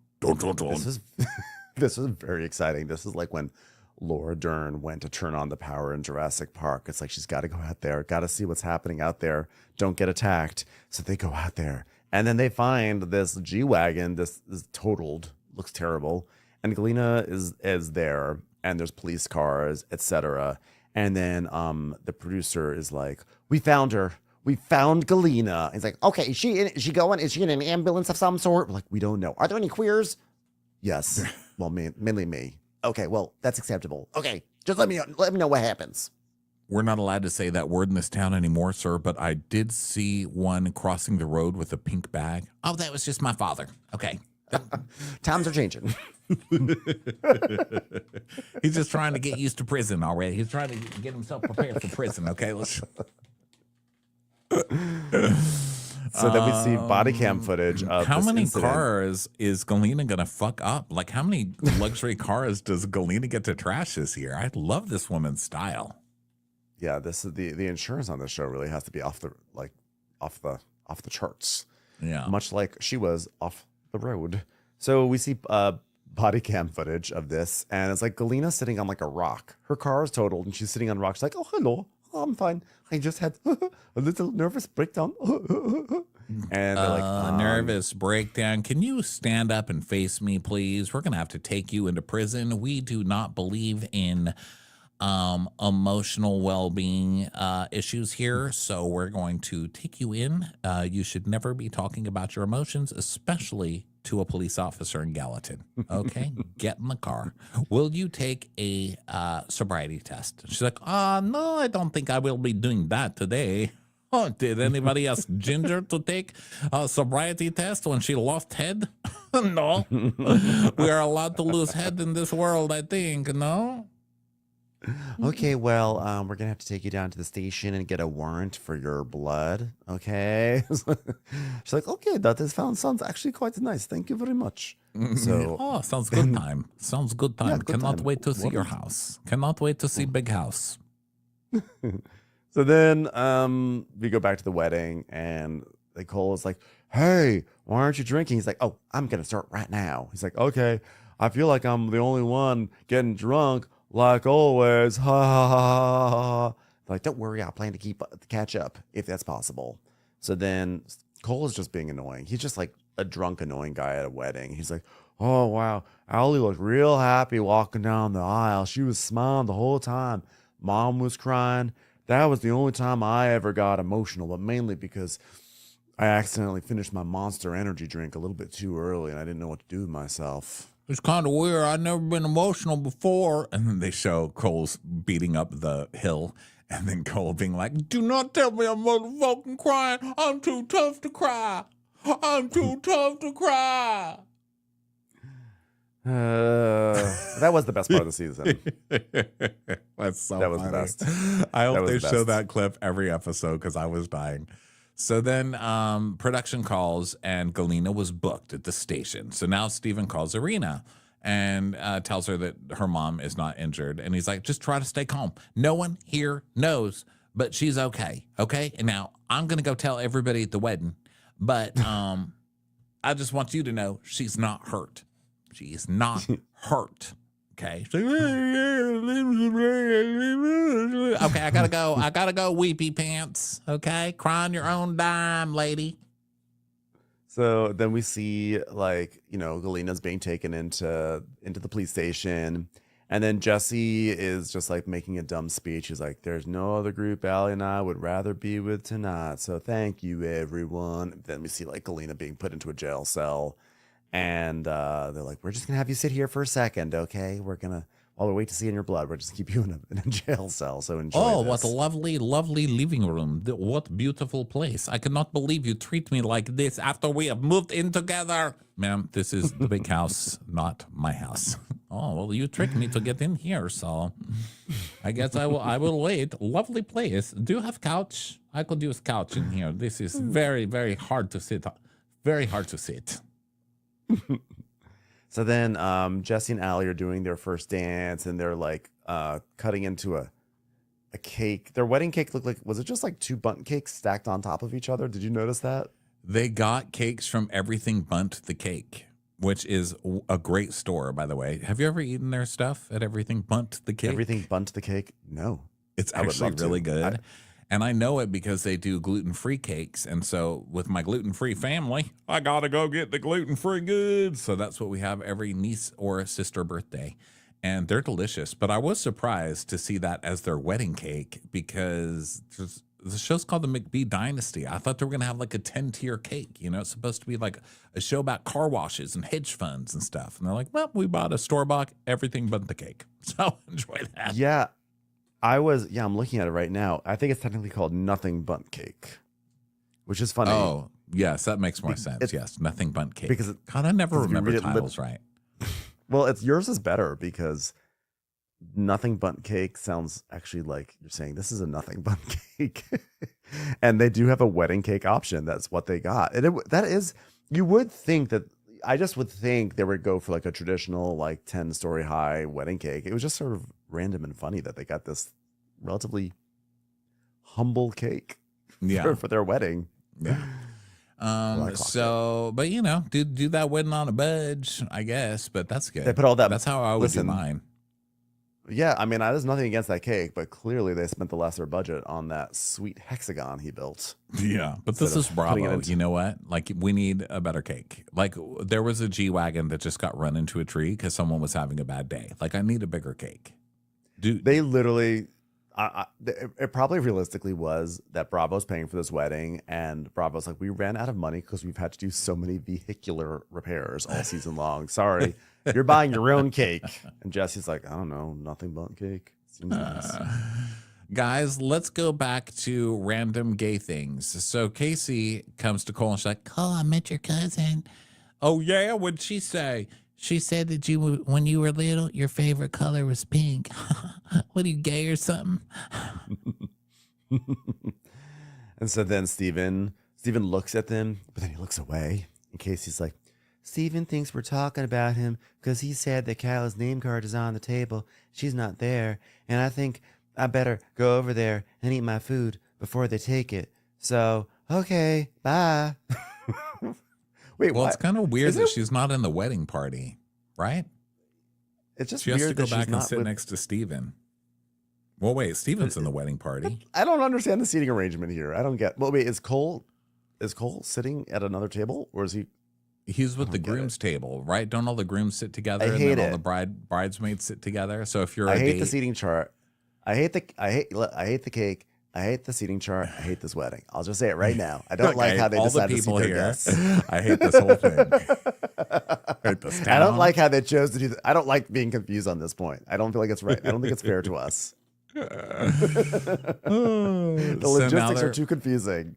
This is very exciting. This is like when Laura Dern went to turn on the power in Jurassic Park. It's like she's got to go out there, got to see what's happening out there. Don't get attacked. So they go out there. And then they find this G-Wagon. This is totaled. Looks terrible. And Galena is there. And there's police cars, etc. And then the producer is like, we found her. We found Galena. He's like, okay, is she in an ambulance of some sort? We're like, we don't know. Are there any queers? Yes. Well, mainly me. Okay, well, that's acceptable. Okay, just let me know what happens. We're not allowed to say that word in this town anymore, sir, but I did see one crossing the road with a pink bag. Oh, that was just my father. Okay. Times are changing. He's just trying to get used to prison already. He's trying to get himself prepared for prison, okay? So then we see body cam footage of how this many incident. cars is Galena gonna fuck up? Like, how many luxury cars does Galena get to trash this year? I love this woman's style. Yeah, this is the insurance on this show really has to be off the charts. Yeah, much like she was off the road. So we see body cam footage of this, and it's like Galena sitting on like a rock. Her car is totaled, and she's sitting on rocks. Like, oh hello. Oh, I'm fine. I just had a little nervous breakdown. And they're like, nervous breakdown. Can you stand up and face me, please? We're going to have to take you into prison. We do not believe in emotional well-being issues here, so we're going to take you in. You should never be talking about your emotions, especially to a police officer in Gallatin. Okay, get in the car. Will you take a sobriety test? She's like, no, I don't think I will be doing that today. Oh, did anybody ask Ginger to take a sobriety test when she lost head? No. We are allowed to lose head in this world, I think, no? Okay, well, we're gonna have to take you down to the station and get a warrant for your blood. Okay. She's like, okay, sounds actually quite nice. Thank you very much. So, Oh, sounds good time. Sounds good time. Yeah, good Cannot time. wait to see What your is- house. Cannot wait to see big house. so then, we go back to the wedding, and like Cole is like, "Hey, why aren't you drinking?" He's like, "Oh, I'm gonna start right now." He's like, "Okay, I feel like I'm the only one getting drunk, like always." Ha ha ha ha ha. Like, don't worry, I plan to catch up if that's possible. So then Cole is just being annoying. He's just like a drunk, annoying guy at a wedding. He's like, "Oh wow, Allie looked real happy walking down the aisle. She was smiling the whole time. Mom was crying. That was the only time I ever got emotional, but mainly because I accidentally finished my Monster Energy drink a little bit too early, and I didn't know what to do with myself." It's kind of weird. I've never been emotional before. And then they show Cole's beating up the hill. And then Cole being like, do not tell me I'm motherfucking crying. I'm too tough to cry. I'm too tough to cry. That was the best part of the season. That's so That was the funny. best. I That hope was they the show best. that clip every episode because I was dying. So then production calls and Galena was booked at the station. So now Steven calls Irina and tells her that her mom is not injured. And he's like, just try to stay calm. No one here knows, but she's okay. Okay. And now I'm going to go tell everybody at the wedding. But I just want you to know she's not hurt. She is not hurt. Okay. Okay, I gotta go. I gotta go, weepy pants. Okay. Cry on your own dime, lady. So then we see Galena's being taken into the police station, and then Jesse is just like making a dumb speech. He's like, "There's no other group Allie and I would rather be with tonight. So thank you, everyone." Then we see like Galena being put into a jail cell. And they're like, "We're just gonna have you sit here for a second, okay? While we wait to see in your blood, we're just keep you in a jail cell. So enjoy." Oh, this. what a lovely, lovely living room. What beautiful place. I cannot believe you treat me like this after we have moved in together. Ma'am, this is the big house, not my house. Oh, well, you tricked me to get in here, so I guess I will wait. Lovely place. Do you have couch? I could use couch in here. This is very, very hard to sit. Very hard to sit. So then Jesse and Allie are doing their first dance, and they're like cutting into a cake. Their wedding cake looked like, was it just like two bundt cakes stacked on top of each other? Did you notice that? They got cakes from Everything Bunt the Cake, which is a great store, by the way. Have you ever eaten their stuff at Everything Bunt the Cake? Everything bundt the cake? No. It's I would actually love to. really good. And I know it because they do gluten-free cakes. And so with my gluten-free family, I got to go get the gluten-free goods. So that's what we have every niece or sister birthday. And they're delicious. But I was surprised to see that as their wedding cake because the show's called the McBee Dynasty. I thought they were going to have like a 10-tier cake. You know, it's supposed to be like a show about car washes and hedge funds and stuff. And they're like, well, we bought a store-bought everything but the cake. So enjoy that. Yeah. I'm looking at it right now. I think it's technically called Nothing Bundt Cake, which is funny. Oh, yes, that makes more sense. It's- Yes, Nothing Bunt Cake. because God, I never if you remember read it titles right. Well, yours is better because Nothing Bundt Cake sounds actually like you're saying this is a Nothing Bundt Cake. And they do have a wedding cake option. That's what they got. And you would think that, I just would think they would go for like a traditional like 10-story high wedding cake. It was just sort of random and funny that they got this relatively humble cake Yeah, for their wedding. yeah. I clocked So, but you know, do that wedding on a budge, I guess. But that's good. They put all that. That's how I would listen, do mine. Yeah, I mean, there's nothing against that cake, but clearly they spent the lesser budget on that sweet hexagon he built. Yeah, but this Instead is of putting it Bravo. into- You know what? Like, we need a better cake. Like, there was a G-Wagon that just got run into a tree because someone was having a bad day. Like, I need a bigger cake. They literally, it probably realistically was that Bravo's paying for this wedding, and Bravo's like, we ran out of money because we've had to do so many vehicular repairs all season long. Sorry, you're buying your own cake. And Jesse's like, I don't know, Nothing Bundt Cake. Seems nice. Guys, let's go back to random gay things. So Casey comes to Cole and she's like, Cole, I met your cousin. Oh, yeah? What'd she say? She said that when you were little, your favorite color was pink. What, are you gay or something? And so then Steven looks at them, but then he looks away in case he's like, Steven thinks we're talking about him because he said that Callie's name card is on the table. She's not there. And I think I better go over there and eat my food before they take it. So, okay, bye. Wait, Well, what? it's kind of weird that she's not in the wedding party, right? It's just She has to weird go that she's back and not sit with... next to Steven. Well, wait, Steven's in the wedding party. I don't understand the seating arrangement here. I don't get... Well, wait, is Cole sitting at another table, or is he... He's with the groom's table, right? Don't all the grooms sit together I and hate then all it. the bridesmaids sit together? So if you're I a hate date, the seating chart. I hate the cake. I hate the seating chart. I hate this wedding. I'll just say it right now. I don't like how they all the decided to people seat their here. guests. I hate this whole thing. I hate this I don't town. like how they chose to do that. I don't like being confused on this point. I don't feel like it's right. I don't think it's fair to us. The logistics are too confusing.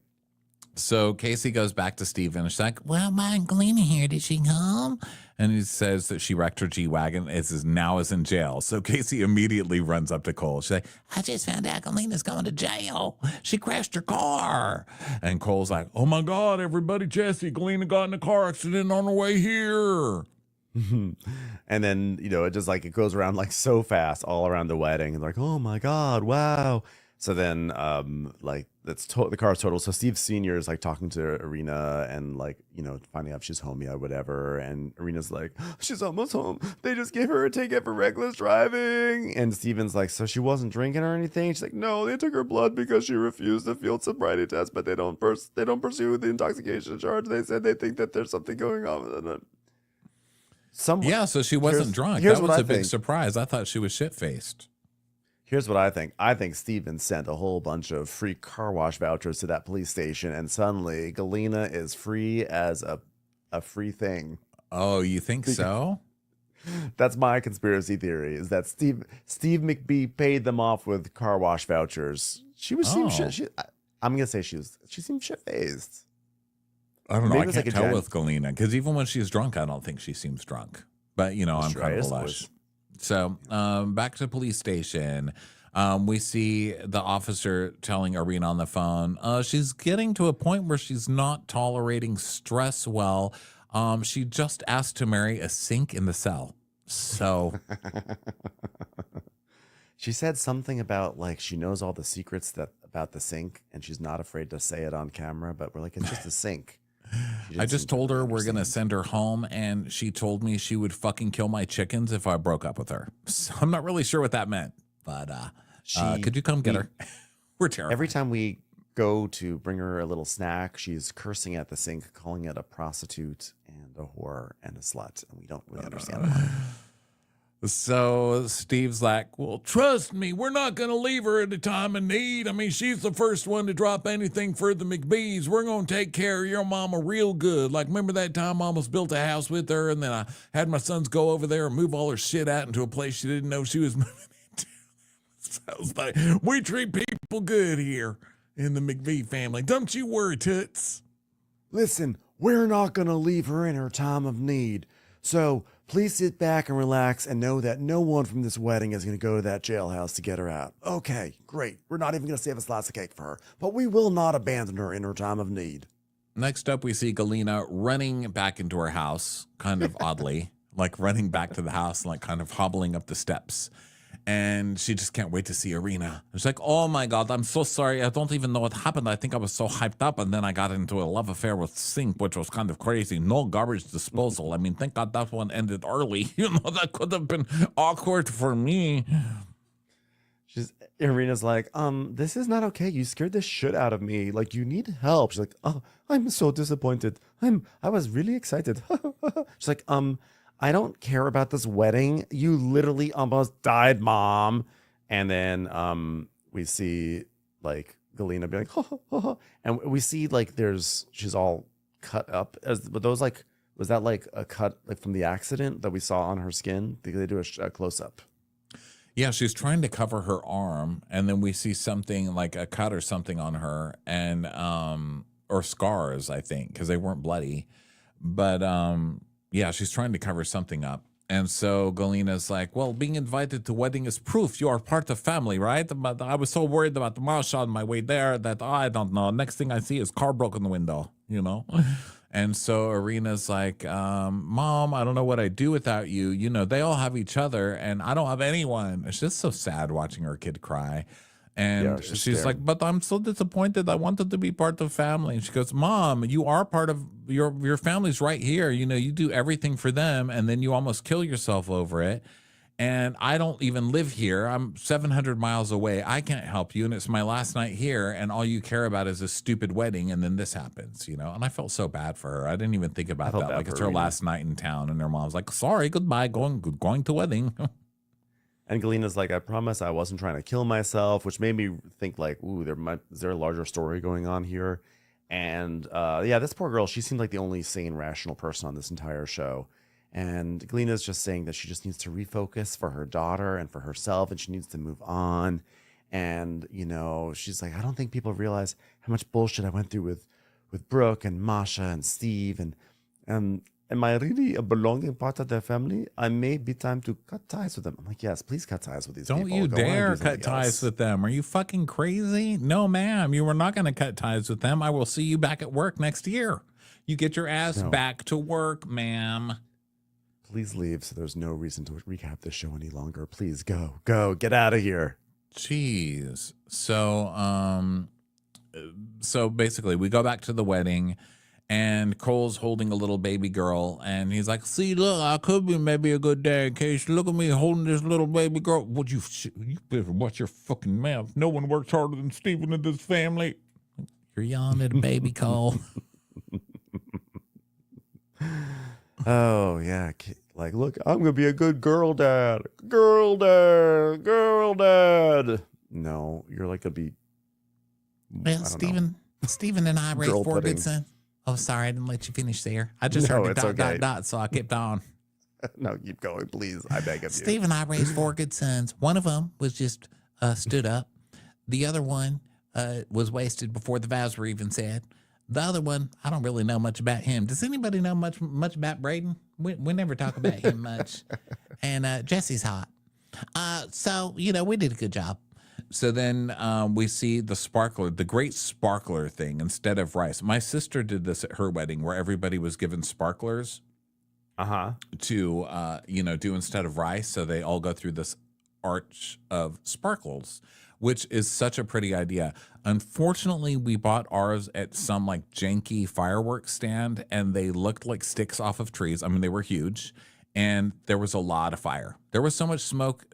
So Casey goes back to Steven. She's like, well, my Galena here. Did she come? And he says that she wrecked her G-Wagon and is in jail. So Casey immediately runs up to Cole. She's like, I just found out Galena's going to jail. She crashed her car. And Cole's like, oh my God, everybody, Jesse, Galena got in a car accident on her way here. And then, it just like, it goes around like so fast all around the wedding. And like, oh my God, wow. So then, the car's total. So Steve Sr. is like talking to Irina and like, finding out if she's home yet or whatever. And Irina's like, she's almost home. They just gave her a ticket for reckless driving. And Steven's like, so she wasn't drinking or anything? She's like, no, they took her blood because she refused the field sobriety test, but they don't pursue the intoxication charge. They said they think that there's something going on with it. Yeah, so she wasn't drunk. That was a big surprise. I thought she was shit-faced. Here's what I think. I think Steven sent a whole bunch of free car wash vouchers to that police station, and suddenly Galena is free as a free thing. Oh, you think so? That's my conspiracy theory, is that Steve McBee paid them off with car wash vouchers. I'm going to say she seemed shit-faced. I don't know. Maybe I it's can't like a tell gen- with Galena because even when she's drunk, I don't think she seems drunk. But, I'm true. kind I of a suppose. lush. So back to the police station. We see the officer telling Irina on the phone, she's getting to a point where she's not tolerating stress well. She just asked to marry a sink in the cell. So she said something about like she knows all the secrets about the sink and she's not afraid to say it on camera, but we're like, it's just a sink. I just told her we're going to send her home, and she told me she would fucking kill my chickens if I broke up with her. So I'm not really sure what that meant, but could you come get her? We're terrified. Every time we go to bring her a little snack, she's cursing at the sink, calling it a prostitute and a whore and a slut, and we don't really understand why. So Steve's like, well, trust me, we're not going to leave her at a time of need. I mean, she's the first one to drop anything for the McBees. We're going to take care of your mama real good. Like, remember that time I almost built a house with her, and then I had my sons go over there and move all her shit out into a place she didn't know she was moving into. So I was like, we treat people good here in the McBee family. Don't you worry, Toots. Listen, we're not going to leave her in her time of need. So please sit back and relax and know that no one from this wedding is going to go to that jailhouse to get her out. Okay, great. We're not even going to save a slice of cake for her, but we will not abandon her in her time of need. Next up, we see Galena running back into her house, kind of oddly, like running back to the house, like kind of hobbling up the steps. And she just can't wait to see Irina. She's like, oh my God, I'm so sorry. I don't even know what happened. I think I was so hyped up. And then I got into a love affair with Sink, which was kind of crazy. No garbage disposal. I mean, thank God that one ended early. That could have been awkward for me. Irina's like, this is not okay. You scared the shit out of me. Like, you need help. She's like, oh, I'm so disappointed. I was really excited. She's like, I don't care about this wedding. You literally almost died, Mom. And then we see like Galena be like, and we see like she's all cut up. But those like, was that like a cut like from the accident that we saw on her skin? They do a close up. Yeah, she's trying to cover her arm, and then we see something like a cut or something on her, and or scars, I think, because they weren't bloody. But yeah, she's trying to cover something up. And so Galena's like, well, being invited to wedding is proof you are part of family, right? But I was so worried about the marshal on my way there that I don't know. Next thing I see is car broke in the window, you know? And so Arena's like, Mom, I don't know what I'd do without you. You know, they all have each other and I don't have anyone. It's just so sad watching her kid cry. And Yeah, she's like, but I'm so disappointed. I wanted to be part of family. And she goes, Mom, you are part of your family's right here. You know, you do everything for them and then you almost kill yourself over it. And I don't even live here. I'm 700 miles away. I can't help you. And it's my last night here. And all you care about is a stupid wedding. And then this happens, you know? And I felt so bad for her. I didn't even think about that. Like it's her last night in town. And her mom's like, sorry, goodbye, going to wedding. And Galena's like, I promise I wasn't trying to kill myself, which made me think like, ooh, is there a larger story going on here? And yeah, this poor girl, she seemed like the only sane, rational person on this entire show. And Galena's just saying that she just needs to refocus for her daughter and for herself, and she needs to move on. And, you know, she's like, I don't think people realize how much bullshit I went through with Brooke and Masha and Steve. And am I really a belonging part of their family? I may be time to cut ties with them. I'm like, yes, please cut ties with these people. Don't you dare cut ties with them. Are you fucking crazy? No, ma'am. You were not going to cut ties with them. I will see you back at work next year. You get your ass back to work, ma'am. Please leave so there's no reason to recap this show any longer. Please go, get out of here. Jeez. So basically we go back to the wedding and Cole's holding a little baby girl and he's like, see, look, I could be maybe a good dad, Case. Look at me holding this little baby girl. Would you better watch your fucking mouth. No one works harder than Steven in this family. You're yelling at a baby, Cole. Oh, yeah. Like, look, I'm going to be a good girl dad. Girl dad. No, you're like going to be. Well, Steven and I raised four good sons. Oh, sorry, I didn't let you finish there. I just heard the dot, so I kept on. No, keep going, please. I beg of you. Steve and I raised four good sons. One of them was just stood up. The other one was wasted before the vows were even said. The other one, I don't really know much about him. Does anybody know much about Braden? We never talk about him much. And Jesse's hot. So, you know, we did a good job. So then we see the sparkler, the great sparkler thing instead of rice. My sister did this at her wedding where everybody was given sparklers to, you know, do instead of rice. So they all go through this arch of sparkles, which is such a pretty idea. Unfortunately, we bought ours at some like janky fireworks stand and they looked like sticks off of trees. I mean, they were huge. And there was a lot of fire. There was so much smoke.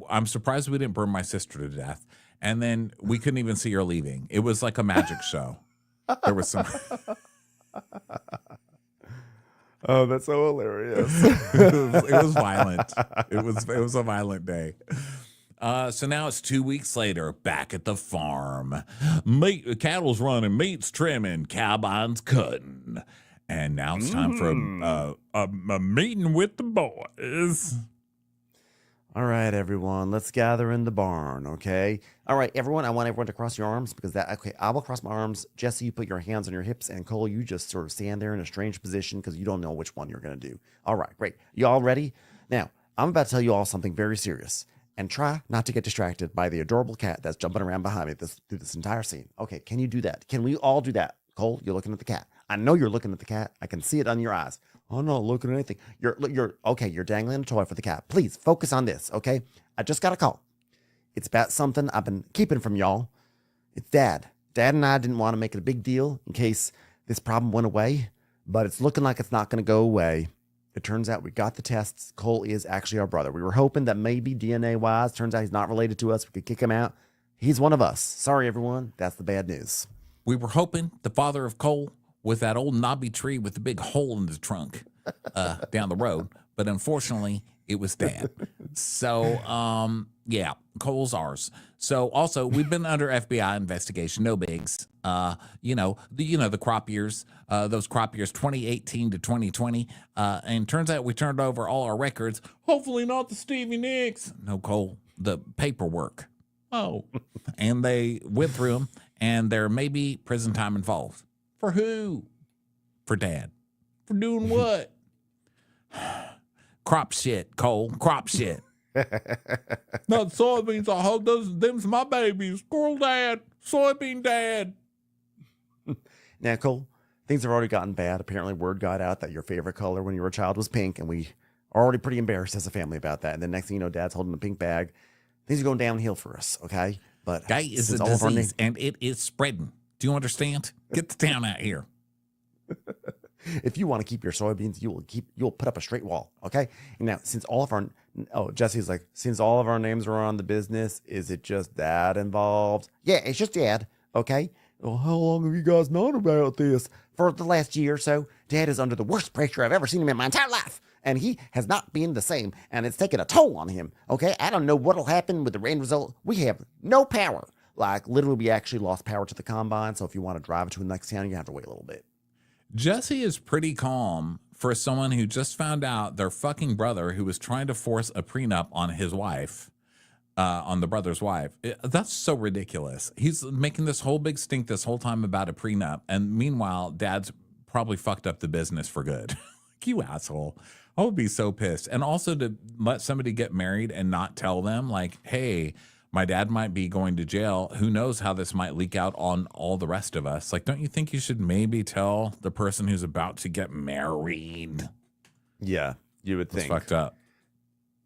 I'm surprised we didn't burn my sister to death. And then we couldn't even see her leaving. It was like a magic show. There was some. Oh, that's so hilarious. it was violent. It was a violent day. So now it's 2 weeks later, back at the farm. Cattle's running, meat's trimming, cowbines cutting. And now it's time for a meeting with the boys. All right, everyone, let's gather in the barn, okay? All right, everyone, I want everyone to cross your arms because I will cross my arms. Jesse, you put your hands on your hips, and Cole, you just sort of stand there in a strange position because you don't know which one you're going to do. All right, great. You all ready? Now, I'm about to tell you all something very serious, and try not to get distracted by the adorable cat that's jumping around behind me through this entire scene. Okay, can you do that? Can we all do that? Cole, you're looking at the cat. I know you're looking at the cat. I can see it on your eyes. I'm not looking at anything. You're okay. You're dangling a toy for the cat. Please focus on this, okay? I just got a call. It's about something I've been keeping from y'all. It's Dad. Dad and I didn't want to make it a big deal in case this problem went away, but it's looking like it's not going to go away. It turns out we got the tests. Cole is actually our brother. We were hoping that maybe DNA-wise, turns out he's not related to us. We could kick him out. He's one of us. Sorry, everyone. That's the bad news. We were hoping the father of Cole with that old knobby tree with the big hole in the trunk down the road. But unfortunately, it was Dad. So, yeah, Cole's ours. So also, we've been under FBI investigation, no bigs. The crop years, those crop years 2018 to 2020. And turns out we turned over all our records. Hopefully not the Stevie Nicks. No, Cole, the paperwork. Oh, and they went through them. And there may be prison time involved. For who? For Dad. For doing what? Crop shit, Cole. Crop shit. Not soybeans. I hope them's my babies. Squirrel dad, soybean dad. Now, Cole, things have already gotten bad. Apparently, word got out that your favorite color when you were a child was pink, and we are already pretty embarrassed as a family about that. And then next thing you know, Dad's holding a pink bag. Things are going downhill for us, okay? But Gay is a disease, and it is spreading. Do you understand? Get the town out here. if you want to keep your soybeans, you'll put up a straight wall, okay? And now, since all of our Jesse's like, since all of our names are on the business, is it just Dad involved? Yeah, it's just Dad, okay? Well, how long have you guys known about this? For the last year or so, Dad is under the worst pressure I've ever seen him in my entire life. And he has not been the same, and it's taken a toll on him, okay? I don't know what'll happen with the end result. We have no power. Like, literally, we actually lost power to the combine, so if you want to drive to the next town, you have to wait a little bit. Jesse is pretty calm for someone who just found out their fucking brother who was trying to force a prenup on his wife, on the brother's wife. That's so ridiculous. He's making this whole big stink this whole time about a prenup, and meanwhile, Dad's probably fucked up the business for good. You asshole. I would be so pissed. And also to let somebody get married and not tell them, like, hey, my dad might be going to jail. Who knows how this might leak out on all the rest of us? Like, don't you think you should maybe tell the person who's about to get married? Yeah, you would think. It's fucked up.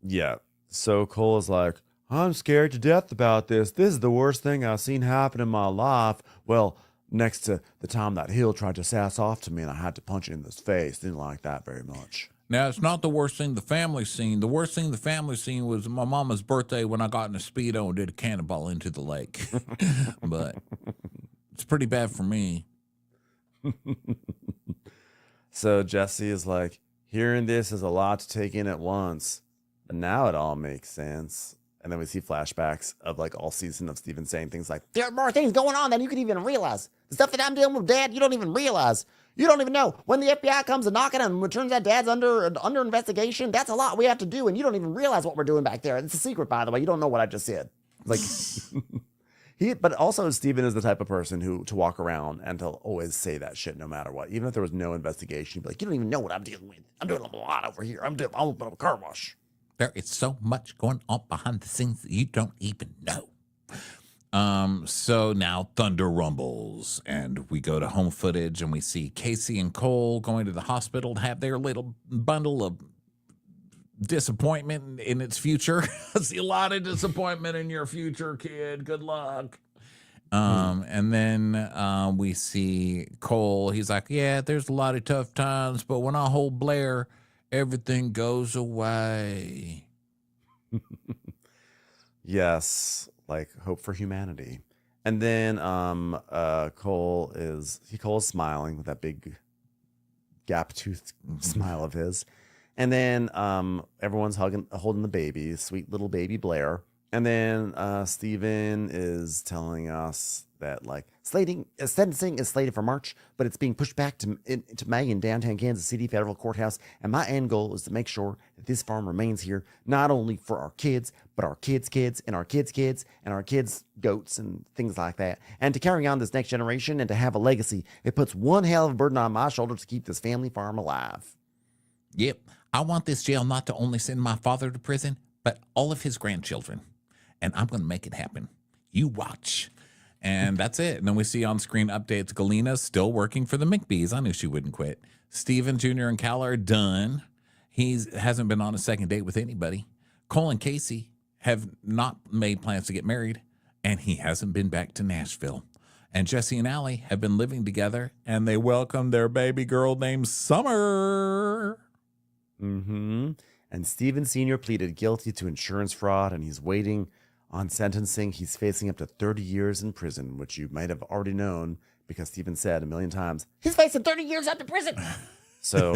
Yeah. So Cole is like, I'm scared to death about this. This is the worst thing I've seen happen in my life. Well, next to the time that Hill tried to sass off to me and I had to punch it in his face. Didn't like that very much. Now, it's not the worst thing the family's seen. The worst thing the family's seen was my mama's birthday when I got in a Speedo and did a cannonball into the lake. But it's pretty bad for me. So Jesse is like, hearing this is a lot to take in at once. But now it all makes sense. And then we see flashbacks of like all season of Steven saying things like, there are more things going on than you can even realize. The stuff that I'm dealing with, Dad, you don't even realize. You don't even know. When the FBI comes and knocking and it turns out Dad's under investigation, that's a lot we have to do, and you don't even realize what we're doing back there. It's a secret, by the way. You don't know what I just said. Like, but also Steven is the type of person who to walk around and to always say that shit no matter what. Even if there was no investigation, he'd be like, you don't even know what I'm dealing with. I'm doing a lot over here. I'm a car wash. There is so much going on behind the scenes that you don't even know. So now thunder rumbles and we go to home footage and we see Casey and Cole going to the hospital to have their little bundle of disappointment in its future. I see a lot of disappointment in your future, kid. Good luck. And then we see Cole. He's like, yeah, there's a lot of tough times, but when I hold Blair, everything goes away. Yes, like hope for humanity. And then Cole is smiling with that big gap-toothed smile of his. And then everyone's holding the baby, sweet little baby Blair. And then Steven is telling us that like sentencing is slated for March, but it's being pushed back to May in downtown Kansas City Federal Courthouse. And my end goal is to make sure that this farm remains here, not only for our kids, but our kids' kids and our kids' kids and our kids' goats and things like that. And to carry on this next generation and to have a legacy, it puts one hell of a burden on my shoulders to keep this family farm alive. Yep. I want this jail not to only send my father to prison, but all of his grandchildren. And I'm going to make it happen. You watch. And that's it. And then we see on screen updates. Galena's still working for the McBees. I knew she wouldn't quit. Steven Jr. and Cal are done. He hasn't been on a second date with anybody. Cole and Casey have not made plans to get married. And he hasn't been back to Nashville. And Jesse and Allie have been living together. And they welcomed their baby girl named Summer. Mm-hmm. And Steven Sr. pleaded guilty to insurance fraud, and he's waiting on sentencing. He's facing up to 30 years in prison, which you might have already known because Steven said a million times, he's facing 30 years up to prison. So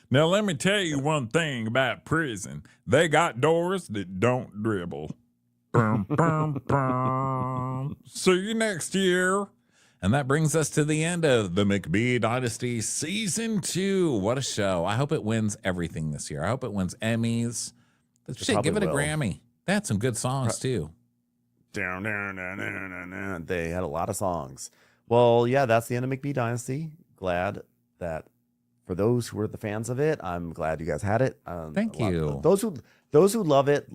now let me tell you one thing about prison. They got doors that don't dribble. Bum, bum, bum. See you next year. And that brings us to the end of the McBee Dynasty Season 2. What a show. I hope it wins everything this year. I hope it wins Emmys. Shit, give it a Grammy. They had some good songs, too. They had a lot of songs. Well, yeah, that's the end of McBee Dynasty. Glad that for those who are the fans of it, I'm glad you guys had it. Thank you. Those who love it,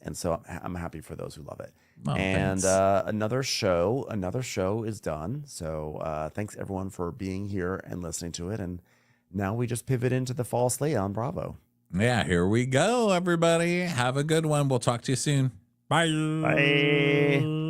and so I'm happy for those who love it. Oh, and thanks. another show is done. So thanks everyone for being here and listening to it. And now we just pivot into the fall slate on Bravo. Yeah, here we go, everybody. Have a good one. We'll talk to you soon. Bye. Bye.